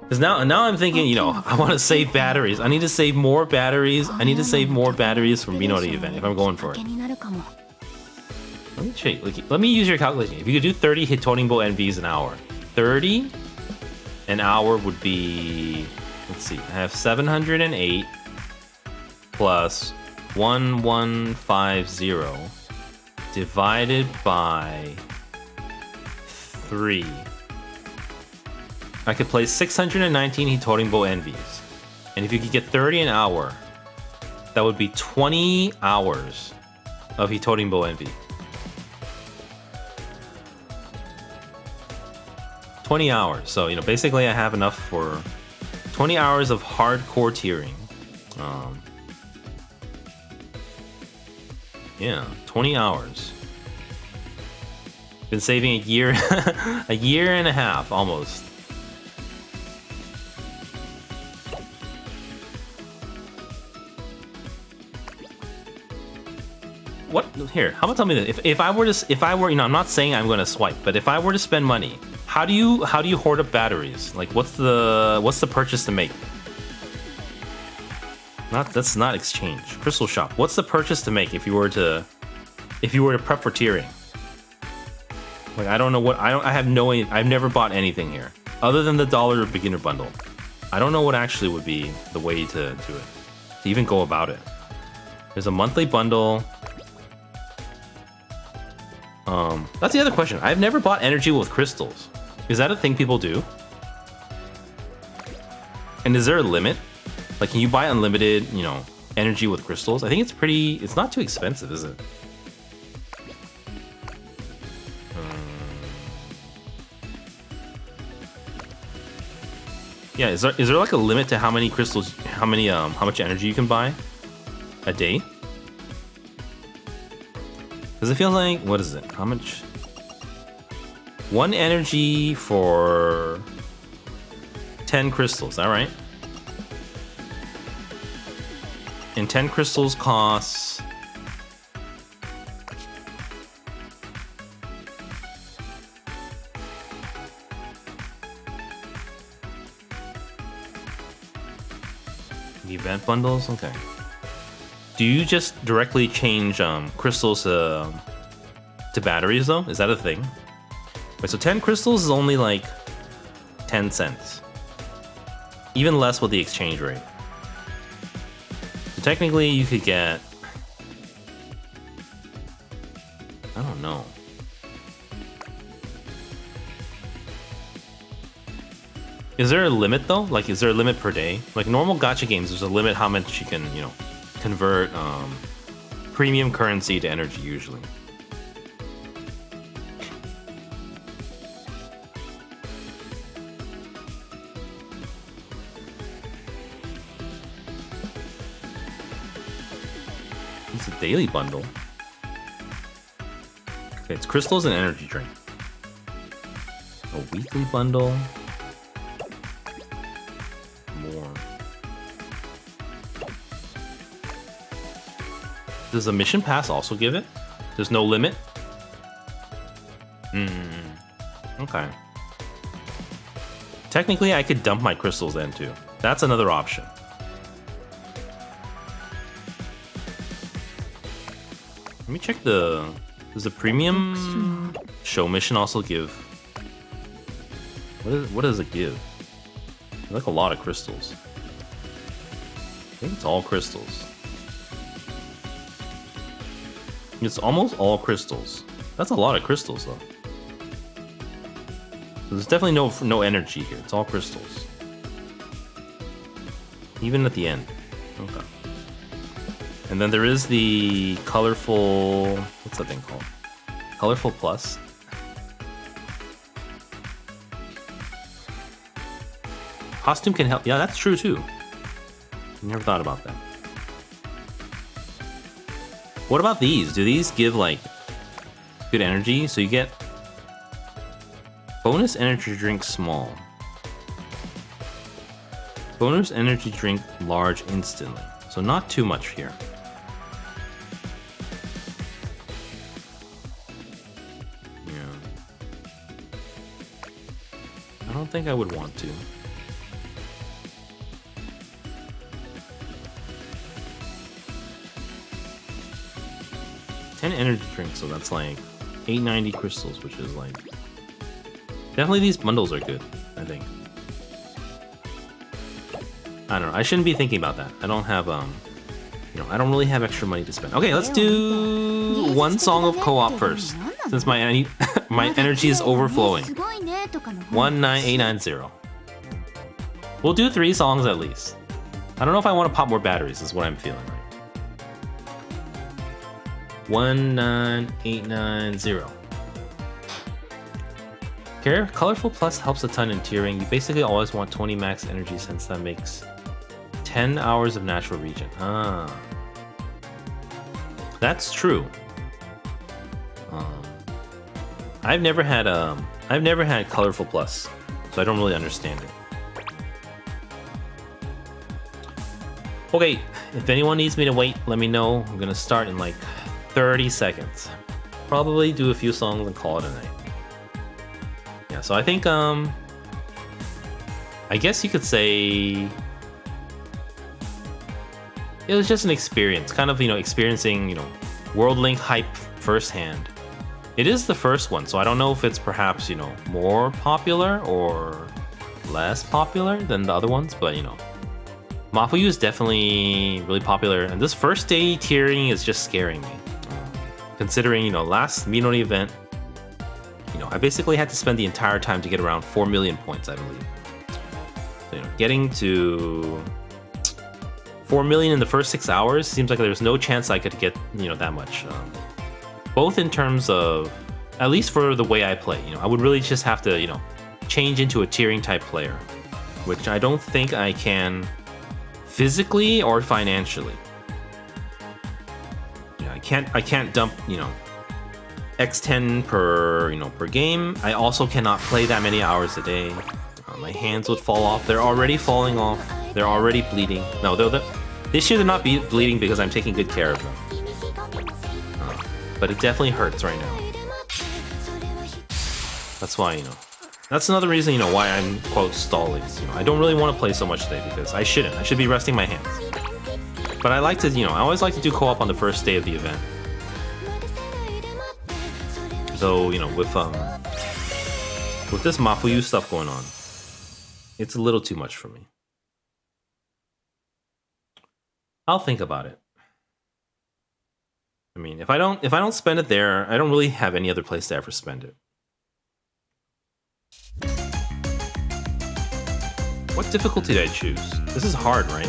Because now I'm thinking, I want to save batteries. I need to save more batteries. I need to save more batteries for Minori event if I'm going for it. Let me check. Let me use your calculation. If you could do 30 Hitorimbo NVs an hour, 30 an hour would be, let's see, I have 708 plus 1150 divided by 3. I could play 619 Hitorimbo NVs. And if you could get 30 an hour, that would be 20 hours of Hitorimbo NV. 20 hours. So, basically I have enough for 20 hours of hardcore tiering. Yeah, 20 hours. Been saving a year, a year and a half almost. What? Here, how about tell me this? If I were, I'm not saying I'm going to swipe, but if I were to spend money, how do you hoard up batteries? Like, what's the purchase to make? That's not exchange. Crystal shop. What's the purchase to make if you were to prep for tiering? Like, I don't know what I have no. I've never bought anything here other than the $1 beginner bundle. I don't know what actually would be the way to do it, to even go about it. There's a monthly bundle. That's the other question. I've never bought energy with crystals. Is that a thing people do? And is there a limit? Like, can you buy unlimited, energy with crystals? I think it's not too expensive, is it? Yeah, is there like a limit to how many crystals, how much energy you can buy a day? Does it feel like, what is it? How much? 1 energy for 10 crystals, all right? And 10 crystals costs... The event bundles? Okay. Do you just directly change crystals to batteries, though? Is that a thing? Wait, so 10 crystals is only like 10 cents. Even less with the exchange rate. So technically, you could get... I don't know. Is there a limit, though? Like, is there a limit per day? Like, normal gacha games, there's a limit how much you can, convert premium currency to energy, usually. It's a daily bundle. Okay, it's crystals and energy drink. A weekly bundle. More. Does the mission pass also give it? There's no limit? Okay. Technically, I could dump my crystals then, too. That's another option. Let me check does the premium show mission also give... What does it give? It's like a lot of crystals. I think it's all crystals. It's almost all crystals. That's a lot of crystals, though. There's definitely no energy here. It's all crystals. Even at the end. Okay. And then there is the colorful... What's that thing called? Colorful Plus. Costume can help. Yeah, that's true, too. Never thought about that. What about these? Do these give like good energy? So you get bonus energy drink small. Bonus energy drink large instantly. So not too much here. I don't think I would want to. $10 energy drinks, so that's like 890 crystals, which is like... Definitely these bundles are good, I think. I don't know, I shouldn't be thinking about that. I don't have, you know, I don't really have extra money to spend. Okay, let's do one song of co-op first, since my my energy is overflowing. 19890. We'll do 3 songs at least. I don't know if I want to pop more batteries, is what I'm feeling right. 19890. Colorful Plus helps a ton in tiering. You basically always want 20 max energy since that makes 10 hours of natural regen. Ah. That's true. I've never had Colorful Plus, so I don't really understand it. Okay, if anyone needs me to wait, let me know. I'm gonna start in like 30 seconds. Probably do a few songs and call it a night. Yeah, so I think I guess you could say it was just an experience, kind of, you know, experiencing, you know, World Link hype firsthand. It is the first one, so I don't know if it's perhaps, you know, more popular or less popular than the other ones, but, you know, Mafuyu is definitely really popular, and this first day tiering is just scaring me. Considering, you know, last Minori event, you know, I basically had to spend the entire time to get around 4 million points, I believe. So, you know, getting to 4 million in the first 6 hours seems like there's no chance I could get, you know, that much. Both in terms of, at least for the way I play, you know, I would really just have to, you know, change into a tiering type player, which I don't think I can physically or financially. Yeah, I can't dump, you know, X10 per, you know, per game. I also cannot play that many hours a day. My hands would fall off. They're already falling off. They're already bleeding. No, this year they're not bleeding because I'm taking good care of them. But it definitely hurts right now. That's why, you know, that's another reason, you know, why I'm, quote, stalling. You know, I don't really want to play so much today because I shouldn't. I should be resting my hands. But I like to, you know, I always like to do co-op on the first day of the event. So, you know, with this Mafuyu stuff going on, it's a little too much for me. I'll think about it. I mean, if I don't spend it there, I don't really have any other place to ever spend it. What difficulty did I choose? This is hard, right?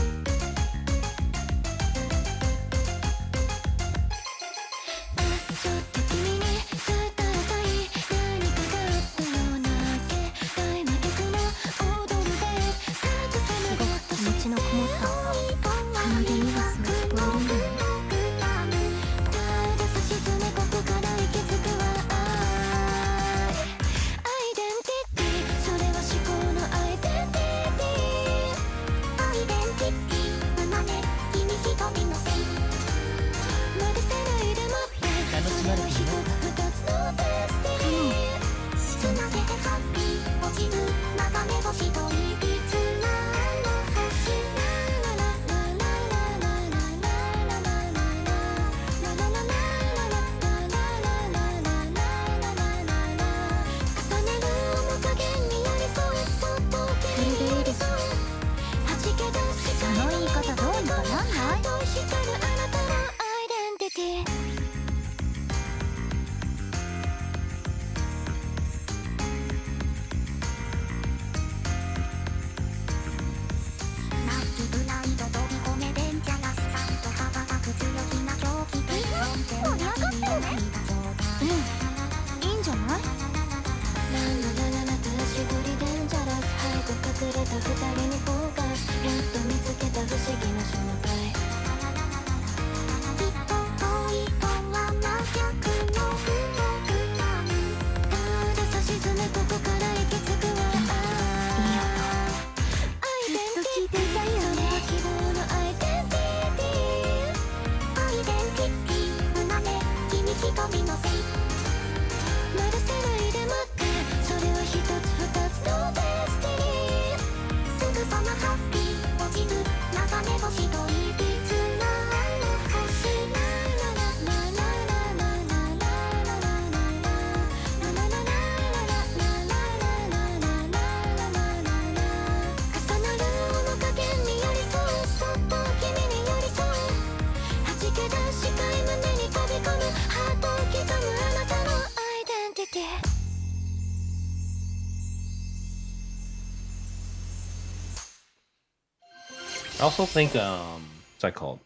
I also think, what's that called?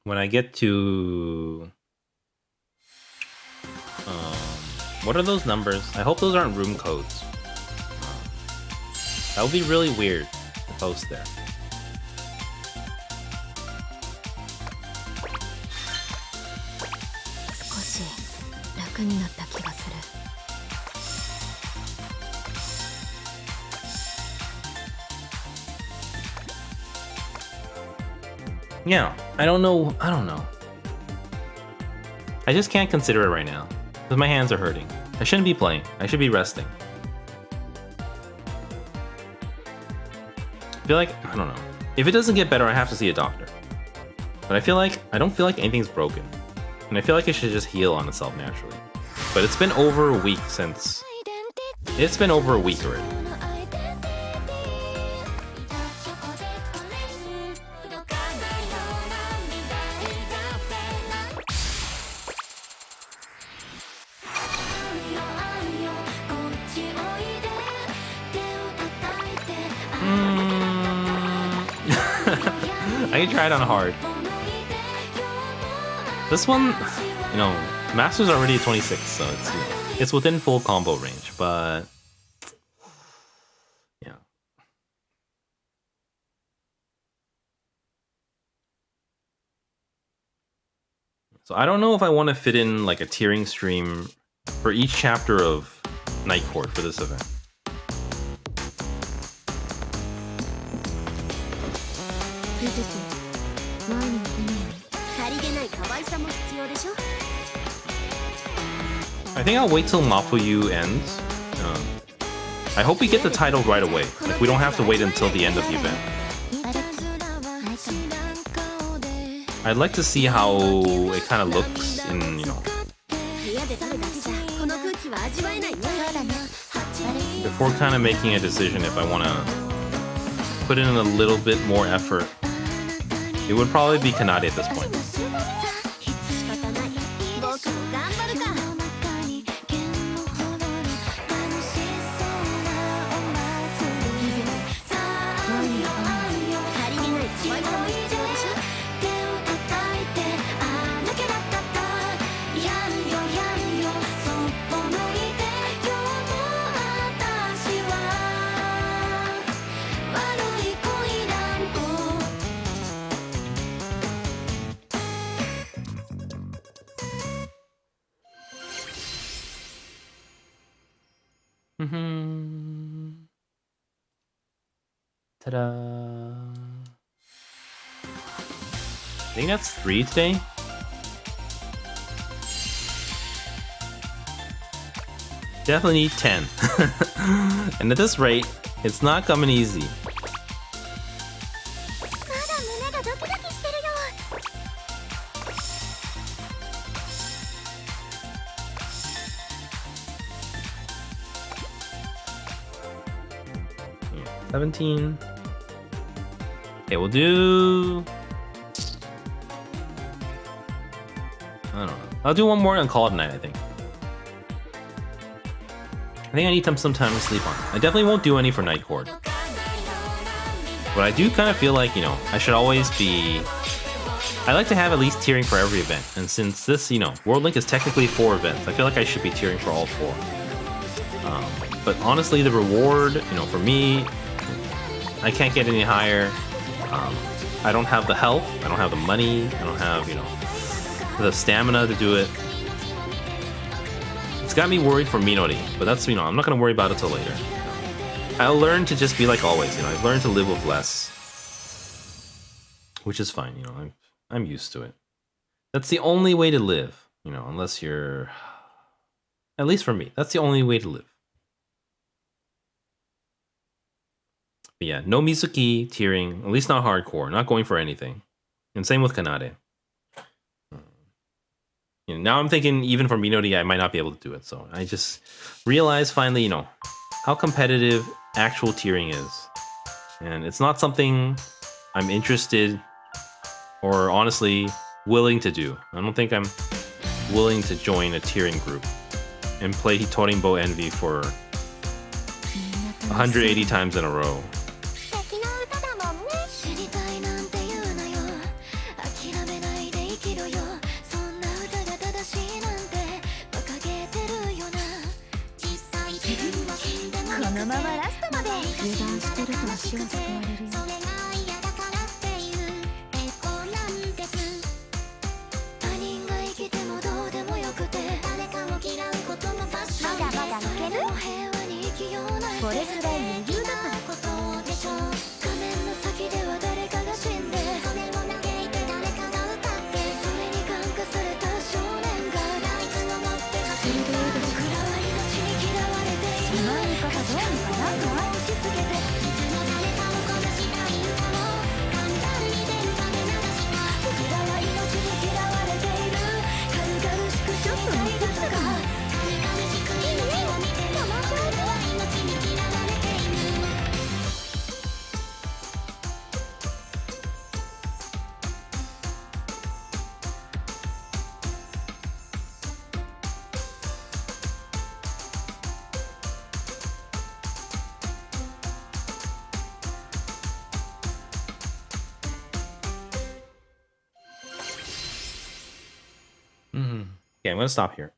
When I get to, what are those numbers? I hope those aren't room codes. That would be really weird to post there. Yeah, I don't know. I just can't consider it right now because my hands are hurting. I shouldn't be playing. I should be resting. I feel like, I don't know. If it doesn't get better, I have to see a doctor. But I don't feel like anything's broken. And I feel like it should just heal on itself naturally. But it's been over a week since... It's been over a week already. I tried on hard. This one, you know, Master's already at 26, so it's, you know, it's within full combo range, but yeah. So I don't know if I want to fit in like a tiering stream for each chapter of Nightcord for this event. I think I'll wait till Mafuyu ends. I hope we get the title right away. Like, we don't have to wait until the end of the event. I'd like to see how it kind of looks in, you know, before kind of making a decision if I want to put in a little bit more effort. It would probably be Kanade at this point. Ta-da! I think that's 3 today. Definitely need 10. And at this rate, it's not coming easy. Yeah, 17. Okay, we'll do... I don't know. I'll do one more and call it a night, I think. I think I need some time to sleep on. I definitely won't do any for Nightcord. But I do kind of feel like, you know, I should always be... I like to have at least tiering for every event. And since this, you know, World Link is technically 4 events, I feel like I should be tiering for all 4. But honestly, the reward, you know, for me, I can't get any higher. I don't have the health, I don't have the money, I don't have, you know, the stamina to do it. It's got me worried for Minori, but that's, you know, I'm not going to worry about it till later. I'll learn to just be like always, you know, I've learned to live with less. Which is fine, you know, I'm used to it. That's the only way to live, you know, unless you're... At least for me, that's the only way to live. But yeah, no Mizuki tiering, at least not hardcore, not going for anything. And same with Kanade. You know, now I'm thinking even for Minori, I might not be able to do it. So I just realized finally, you know, how competitive actual tiering is. And it's not something I'm interested or honestly willing to do. I don't think I'm willing to join a tiering group and play Hitorimbo Envy for 180 times in a row. Okay, I'm gonna stop here.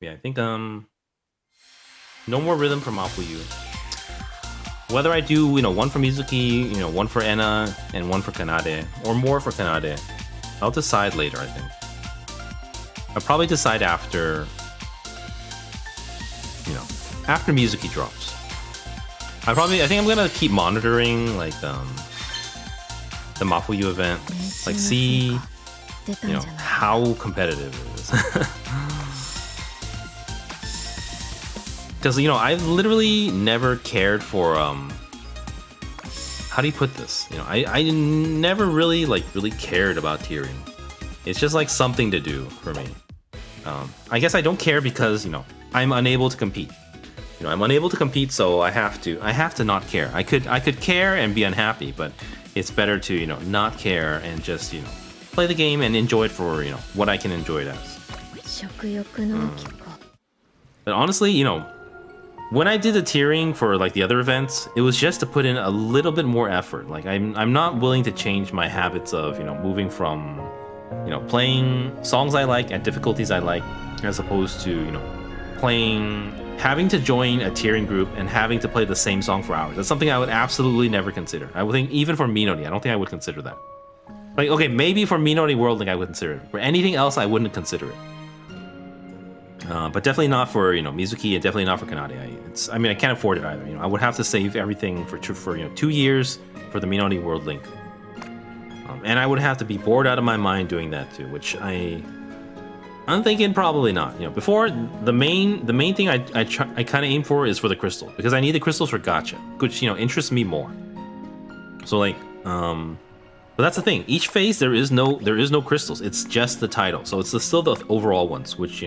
Yeah, I think no more rhythm for Mafuyu. Whether I do, one for Mizuki, one for Enna, and one for Kanade, or more for Kanade, I'll decide later, I think. I'll probably decide after, after Mizuki drops. I think I'm gonna keep monitoring, like, the Mafuyu event, like, see, how competitive it is. Because, I've literally never cared for, how do you put this? I never really, really cared about tiering. It's just, like, something to do for me. I guess I don't care because, I'm unable to compete. I'm unable to compete, so I have to not care. I could care and be unhappy, but it's better to, not care and just, play the game and enjoy it for, what I can enjoy it as. But honestly, when I did the tiering for like the other events, it was just to put in a little bit more effort. Like I'm not willing to change my habits of, moving from, playing songs I like at difficulties I like, as opposed to, having to join a tiering group and having to play the same song for hours. That's something I would absolutely never consider. I would think even for Minori, I don't think I would consider that. Like, okay, maybe for Minori World Link I would consider it. For anything else, I wouldn't consider it. But definitely not for, Mizuki, and definitely not for Kanade. I can't afford it either. I would have to save everything for 2 years for the Minori World Link. And I would have to be bored out of my mind doing that too, which I'm thinking probably not. Before, the main thing I kind of aim for is for the crystal, because I need the crystals for gacha, which, interests me more. So like, but that's the thing. Each phase there is no crystals. It's just the title. So it's still the overall ones, which,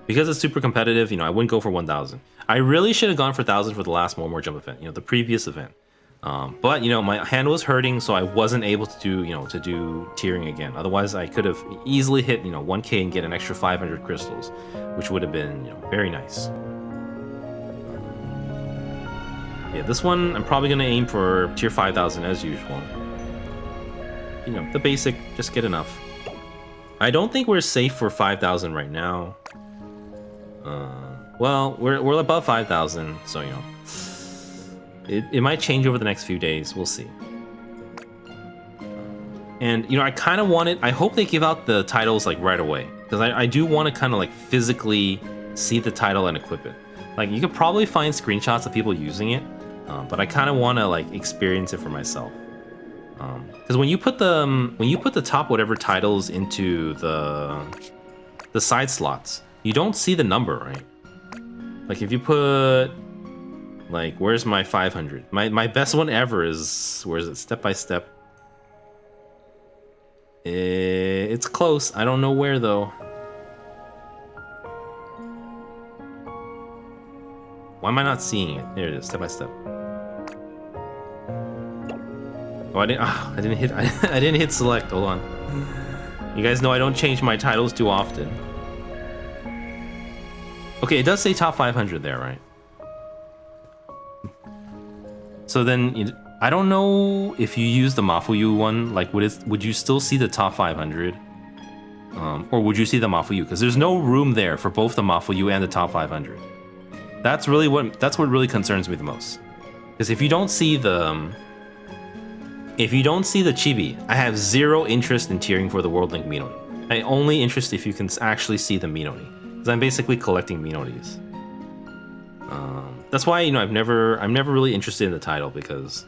because it's super competitive, I wouldn't go for 1,000. I really should have gone for 1,000 for the last More Jump event, the previous event. But, my hand was hurting, so I wasn't able to do, tiering again. Otherwise, I could have easily hit, 1K and get an extra 500 crystals, which would have been, very nice. Yeah, this one, I'm probably going to aim for tier 5,000 as usual. The basic, just get enough. I don't think we're safe for 5,000 right now. Well, we're above 5,000, so it might change over the next few days. We'll see. And I kind of want it. I hope they give out the titles like right away, because I do want to kind of like physically see the title and equip it. Like you could probably find screenshots of people using it, but I kind of want to like experience it for myself. Because when you put the top whatever titles into the side slots, you don't see the number, right? Like if you put, like, where's my 500? My best one ever is, where is it? Step by Step. It's close. I don't know where though. Why am I not seeing it? There it is. Step by Step. Oh, I didn't hit. I didn't hit select. Hold on. You guys know I don't change my titles too often. Okay, it does say top 500 there, right? So then, I don't know if you use the Mafuyu one, like would you still see the top 500? Or would you see the Mafuyu? Because there's no room there for both the Mafuyu and the top 500. That's what really concerns me the most. Because if you don't see the chibi, I have zero interest in tiering for the World Link Minori. I only interest if you can actually see the Minori, because I'm basically collecting Minoris. That's why I'm never really interested in the title, because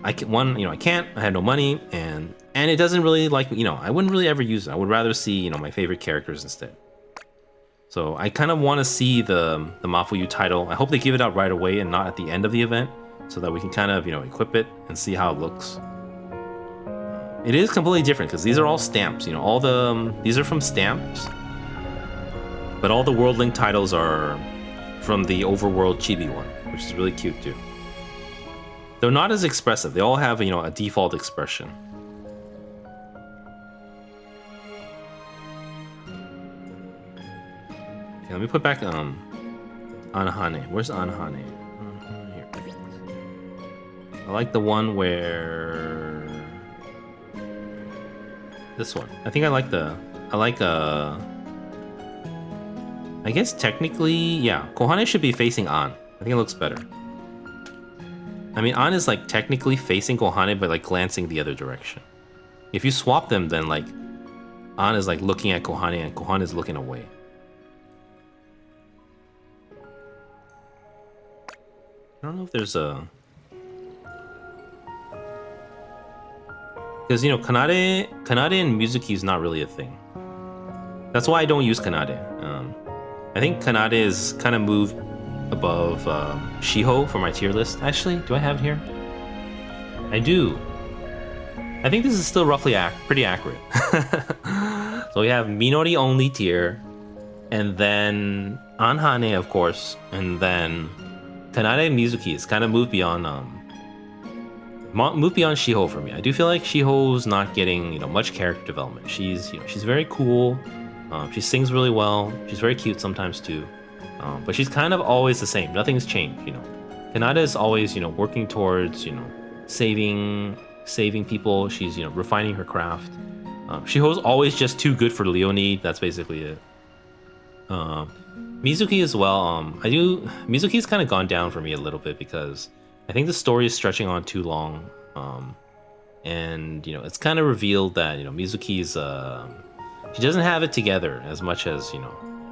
I can't. I have no money, and it doesn't really I wouldn't really ever use it. I would rather see my favorite characters instead. So I kind of want to see the Mafuyu title. I hope they give it out right away and not at the end of the event, so that we can kind of equip it and see how it looks. It is completely different because these are all stamps. These are from stamps, but all the World Link titles are from the Overworld Chibi one, which is really cute too. They're not as expressive. They all have a default expression. Okay, let me put back Anahane. Where's Anahane? Here. I like the one where this one. I think I guess technically, yeah, Kohane should be facing An. I think it looks better. I mean, An is technically facing Kohane, but glancing the other direction. If you swap them, then An is looking at Kohane and Kohane is looking away. I don't know if there's a... Because, Kanade and Mizuki is not really a thing. That's why I don't use Kanade. I think Kanade is kind of moved above Shiho for my tier list. Actually, do I have it here? I do. I think this is still roughly pretty accurate. So we have Minori only tier, and then Anhane, of course, and then Kanade and Mizuki is kind of moved beyond Shiho for me. I do feel like Shiho's not getting much character development. She's very cool. She sings really well. She's very cute sometimes too. But she's kind of always the same. Nothing's changed, Kanade is always, working towards, saving people. She's, refining her craft. Shiho's always just too good for Leonie. That's basically it. Mizuki as well. Mizuki's kind of gone down for me a little bit because I think the story is stretching on too long. And, it's kind of revealed that, Mizuki's, she doesn't have it together as much as,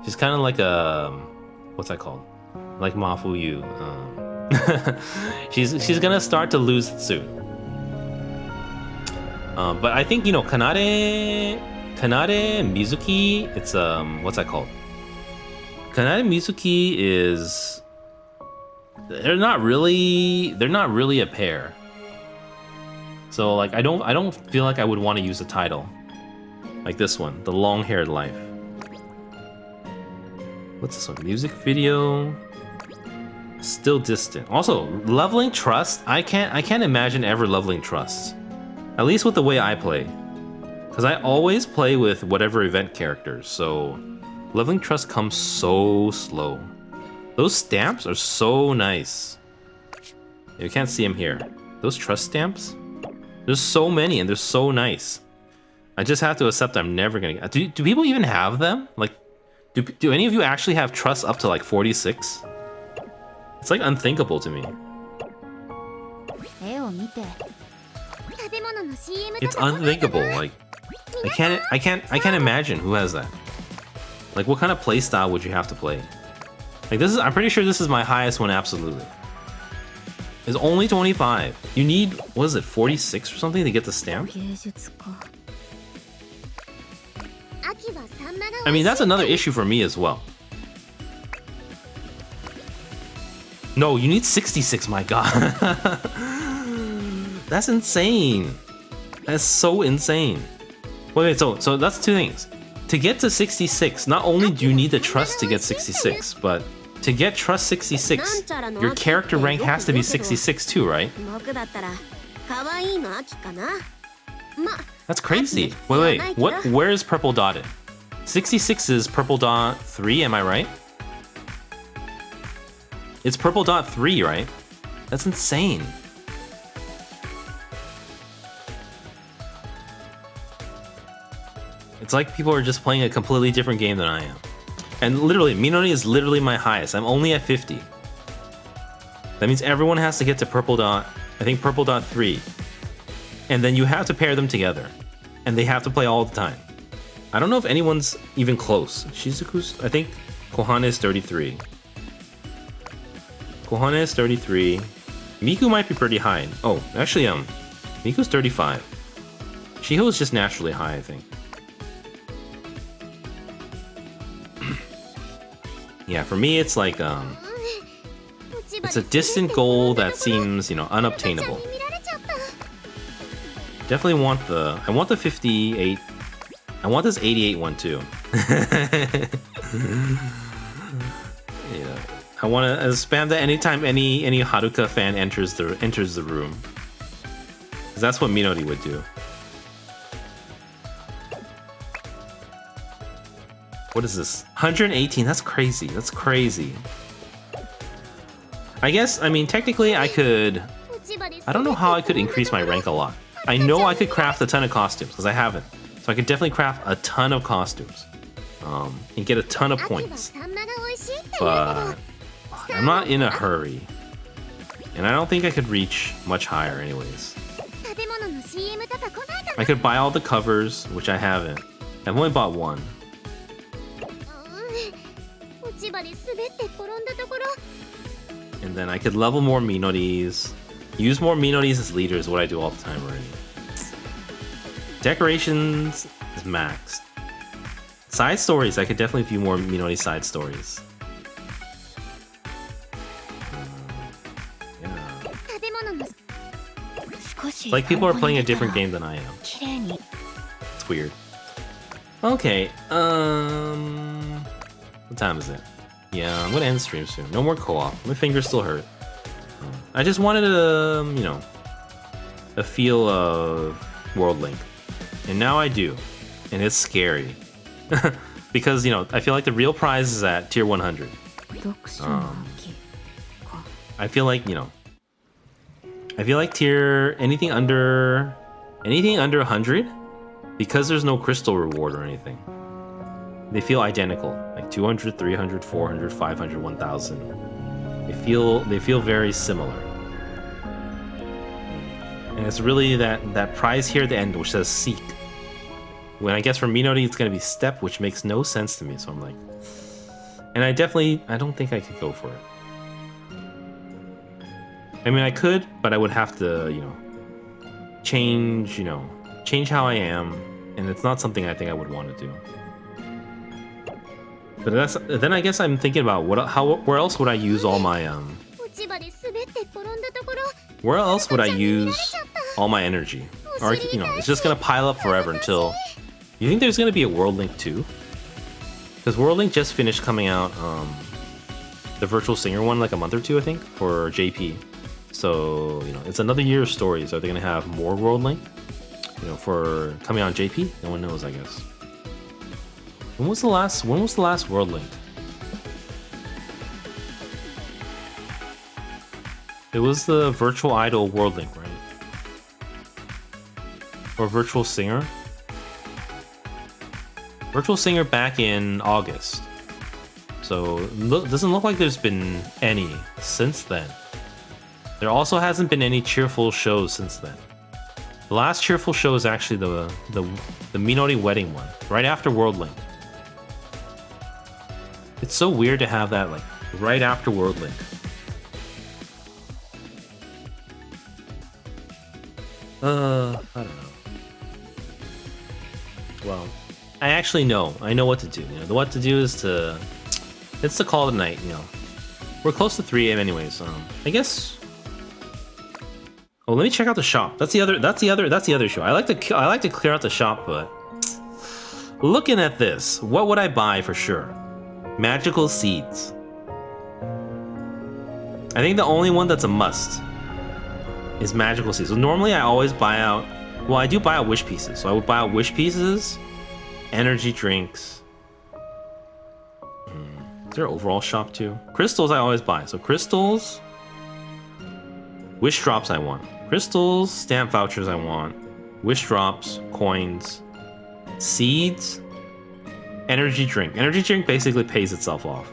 she's kind of like a, what's that called? Like Mafuyu. She's gonna start to lose it soon. But I think, Kanade, Mizuki, it's, what's that called? Kanade and Mizuki is, they're not really a pair. So I don't feel like I would want to use a title like this one, The Long-Haired Life. What's this one? Music video. Still distant. Also, leveling trust. I can't imagine ever leveling trust. At least with the way I play, because I always play with whatever event characters. So leveling trust comes so slow. Those stamps are so nice. You can't see them here. Those trust stamps. There's so many and they're so nice. I just have to accept I'm never gonna get. Do people even have them? Do any of you actually have trust up to 46? It's unthinkable to me. It's unthinkable. I can't imagine who has that. What kind of play style would you have to play? This is. I'm pretty sure this is my highest one. Absolutely. It's only 25. You need, what is it, 46 or something to get the stamp? I mean, that's another issue for me as well. No, you need 66, my god. That's insane. That's so insane. Wait, so that's two things. To get to 66, not only do you need the trust to get 66, but to get trust 66, your character rank has to be 66 too, right? That's crazy. Wait, what? Where is purple dotted? 66 is purple dot 3, am I right? It's purple dot 3, right? That's insane. It's like people are just playing a completely different game than I am. And literally, Minori is literally my highest. I'm only at 50. That means everyone has to get to purple dot, I think purple dot 3. And then you have to pair them together. And they have to play all the time. I don't know if anyone's even close. Shizuku's, I think Kohane is 33. Kohane is 33. Miku might be pretty high. Oh, actually, Miku's 35. Shiho is just naturally high, I think. Yeah, for me, it's like, it's a distant goal that seems, you know, unobtainable. Definitely want I want the 58. I want this 88 one too. Yeah, I want to spam that anytime any Haruka fan enters the room. 'Cause that's what Minori would do. What is this? 118. That's crazy. That's crazy. I guess, I mean, technically I could... I don't know how I could increase my rank a lot. I know I could craft a ton of costumes, because I haven't. So I could definitely craft a ton of costumes. And get a ton of points. But I'm not in a hurry. And I don't think I could reach much higher anyways. I could buy all the covers, which I haven't. I've only bought one. And then I could level more Minoris. Use more Minoris as leaders, what I do all the time already. Decorations is maxed. Side stories, I could definitely view more Minori side stories. Yeah. It's like people are playing a different game than I am. It's weird. Okay, what time is it? Yeah, I'm gonna end the stream soon. No more co-op. My fingers still hurt. I just wanted a, you know, a feel of World Link. And now I do. And it's scary. Because, you know, I feel like the real prize is at tier 100. I feel like, you know, I feel like anything under 100, because there's no crystal reward or anything, they feel identical. Like 200, 300, 400, 500, 1000. They feel very similar. And it's really that prize here at the end which says Seek. When I guess for Minori it's gonna be Step, which makes no sense to me, so I'm like... And I don't think I could go for it. I mean, I could, but I would have to, you know, change how I am, and it's not something I think I would want to do. But then I guess I'm thinking about where else would I use all my where else would I use all my energy? Or, you know, it's just gonna pile up forever until... You think there's gonna be a World Link 2? Because World Link just finished coming out, the Virtual Singer one, like a month or two, I think, for JP. So, you know, it's another year of stories. Are they gonna have more World Link? You know, for coming out on JP? No one knows, I guess. When was the last World Link? It was the Virtual Idol World Link, right? Or Virtual Singer? Virtual Singer back in August. So, doesn't look like there's been any since then. There also hasn't been any cheerful shows since then. The last cheerful show is actually the Minori wedding one, right after World Link. It's so weird to have that, like, right after World Link. I don't know. Well, I actually know. I know what to do. You know, what to do is it's to call it a night. You know, we're close to 3 AM anyways. I guess. Oh, let me check out the shop. That's the other show. I like to clear out the shop, but looking at this, what would I buy for sure? Magical seeds. I think the only one that's a must is magical seeds. So normally I always buy out. Well, I do buy out wish pieces. So I would buy out wish pieces, energy drinks. Is there an overall shop too? Crystals I always buy. So crystals, wish drops I want. Crystals, stamp vouchers I want. Wish drops, coins. Seeds, energy drink. Energy drink basically pays itself off.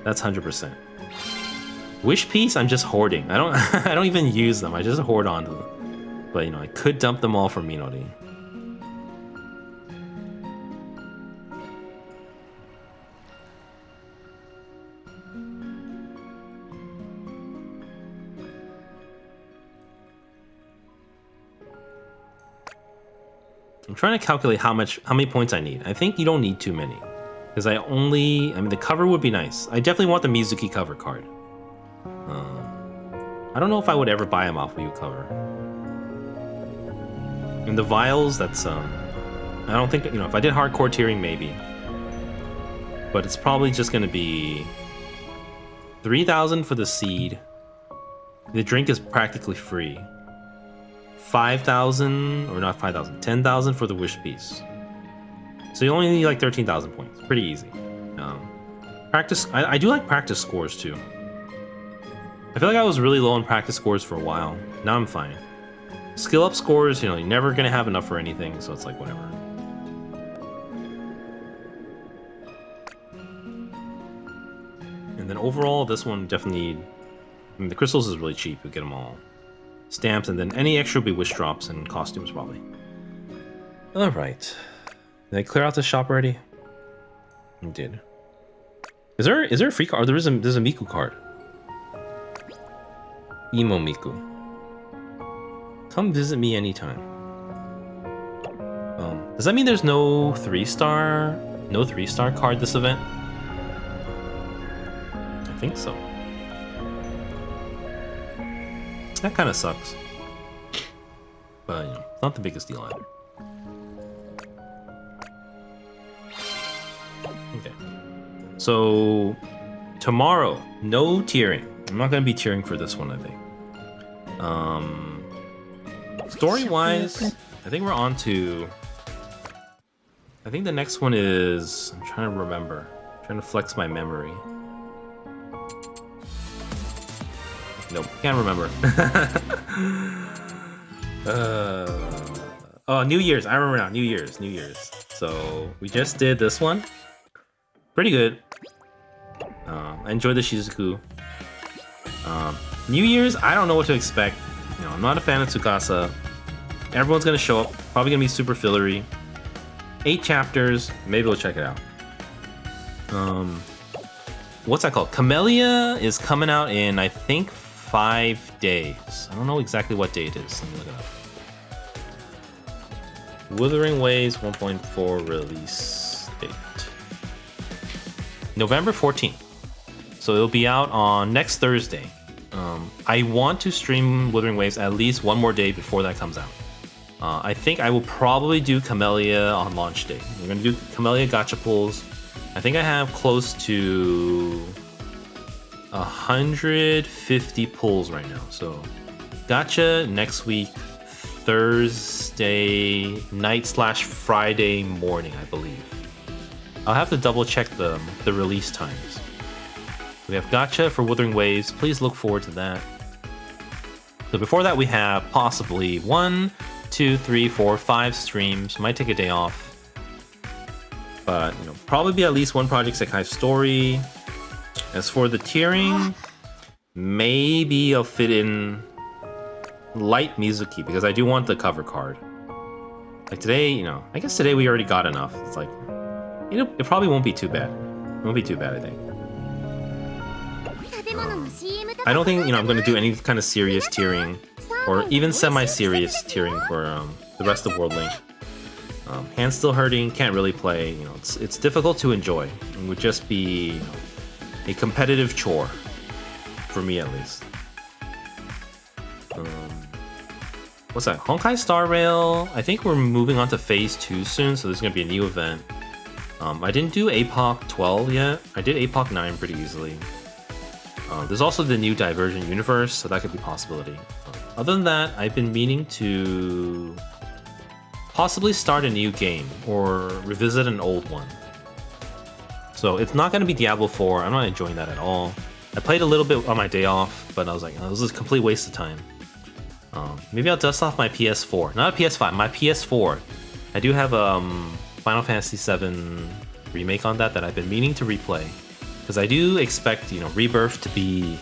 That's 100%. Wish piece, I'm just hoarding. I don't I don't even use them. I just hoard onto them. But you know, I could dump them all for Minori. I'm trying to calculate how many points I need. I think you don't need too many. Because I mean, the cover would be nice. I definitely want the Mizuki cover card. I don't know if I would ever buy a Mafuyu cover. And the vials, that's, I don't think, you know, if I did hardcore tiering, maybe. But it's probably just going to be 3,000 for the seed. The drink is practically free. 5,000, or not 5,000, 10,000 for the wish piece. So you only need like 13,000 points. Pretty easy. Practice. I do like practice scores too. I feel like I was really low on practice scores for a while. Now I'm fine. Skill up scores, you know, you're never gonna have enough for anything, so it's like whatever. And then overall, this one definitely. I mean, the crystals is really cheap. You get them all. Stamps, and then any extra will be wish drops and costumes probably. All right. Did I clear out the shop already? I did. Is there a free card? There's a Miku card. Emo Miku. Come visit me anytime. Does that mean there's no 3-star card this event? I think so. That kind of sucks. But you know, it's not the biggest deal either. Okay. So tomorrow, no tiering. I'm not gonna be tiering for this one, I think. Story-wise, I think we're on to. I think the next one is. I'm trying to remember. I'm trying to flex my memory. Nope, can't remember. Oh, New Year's. I remember now. New Year's. So we just did this one. Pretty good. I enjoyed the Shizuku. New Year's, I don't know what to expect. You know, I'm not a fan of Tsukasa. Everyone's gonna show up. Probably gonna be super fillery. 8 chapters. Maybe we'll check it out. What's that called? Camellia is coming out in, I think, 5 days. I don't know exactly what day it is. Let me look it up. Wuthering Waves 1.4 release date. November 14th. So it'll be out on next Thursday. I want to stream Wuthering Waves at least one more day before that comes out. I think I will probably do Camellia on launch day. We're going to do Camellia gacha pulls. I think I have close to 150 pulls right now. So gacha next week, Thursday night/Friday morning, I believe. I'll have to double check the release times. We have gacha for Wuthering Waves. Please look forward to that. So before that, we have possibly 1, 2, 3, 4, 5 streams. Might take a day off, but you know, probably be at least one Project Sekai story. As for the tiering, maybe I'll fit in light Mizuki because I do want the cover card. Like today, you know, I guess today we already got enough. It's like, you know, it probably won't be too bad. It won't be too bad, I think. I don't think, you know, I'm going to do any kind of serious tiering or even semi-serious tiering for the rest of World Link. Hand's still hurting, can't really play. You know, it's difficult to enjoy. It would just be, you know, a competitive chore for me at least. What's that? Honkai Star Rail. I think we're moving on to Phase 2 soon, so there's going to be a new event. I didn't do APOC 12 yet. I did APOC 9 pretty easily. There's also the new Divergent Universe, so that could be a possibility. Other than that, I've been meaning to possibly start a new game or revisit an old one. So it's not going to be Diablo 4. I'm not enjoying that at all. I played a little bit on my day off, but I was like, oh, this is a complete waste of time. Maybe I'll dust off my PS4. Not a PS5, my PS4. I do have Final Fantasy VII remake on that I've been meaning to replay, because I do expect, you know, Rebirth to be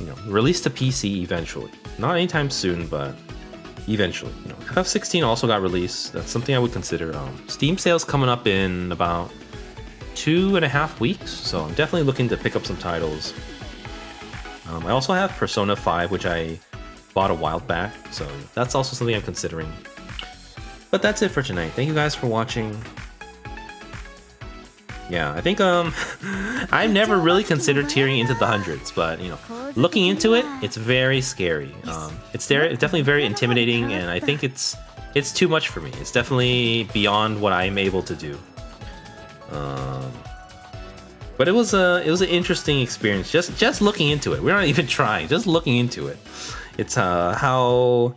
you know, released to PC eventually. Not anytime soon, but eventually. You know, FF16 also got released. That's something I would consider. Steam sales coming up in about 2.5 weeks, so I'm definitely looking to pick up some titles. I also have Persona 5, which I bought a while back, so that's also something I'm considering. But that's it for tonight. Thank you guys for watching. Yeah, I think I've never really considered tiering into the hundreds, but you know, looking into it, it's very scary. It's definitely very intimidating, and I think it's too much for me. It's definitely beyond what I'm able to do. But it was an interesting experience. Just looking into it. We're not even trying. Just looking into it. It's how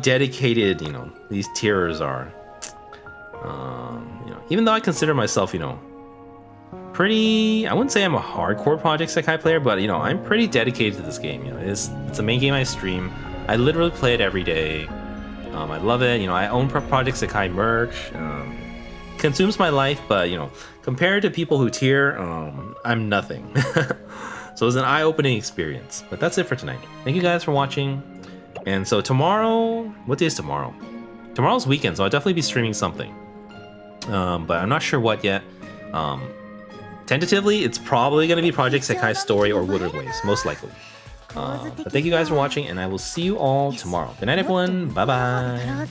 dedicated, you know, these tierers are. You know, even though I consider myself, you know, pretty, I wouldn't say I'm a hardcore Project Sekai player, but you know, I'm pretty dedicated to this game. You know, it's the main game I stream. I literally play it every day. I love it. You know, I own Project Sekai merch. Consumes my life, but you know, compared to people who tier, I'm nothing. So it was an eye-opening experience. But that's it for tonight. Thank you guys for watching. And so tomorrow, what day is tomorrow? Tomorrow's weekend, so I'll definitely be streaming something. But I'm not sure what yet. Tentatively, it's probably going to be Project Sekai Story or Wuthering Waves, most likely. But thank you guys for watching, and I will see you all tomorrow. Good night, everyone. Bye-bye.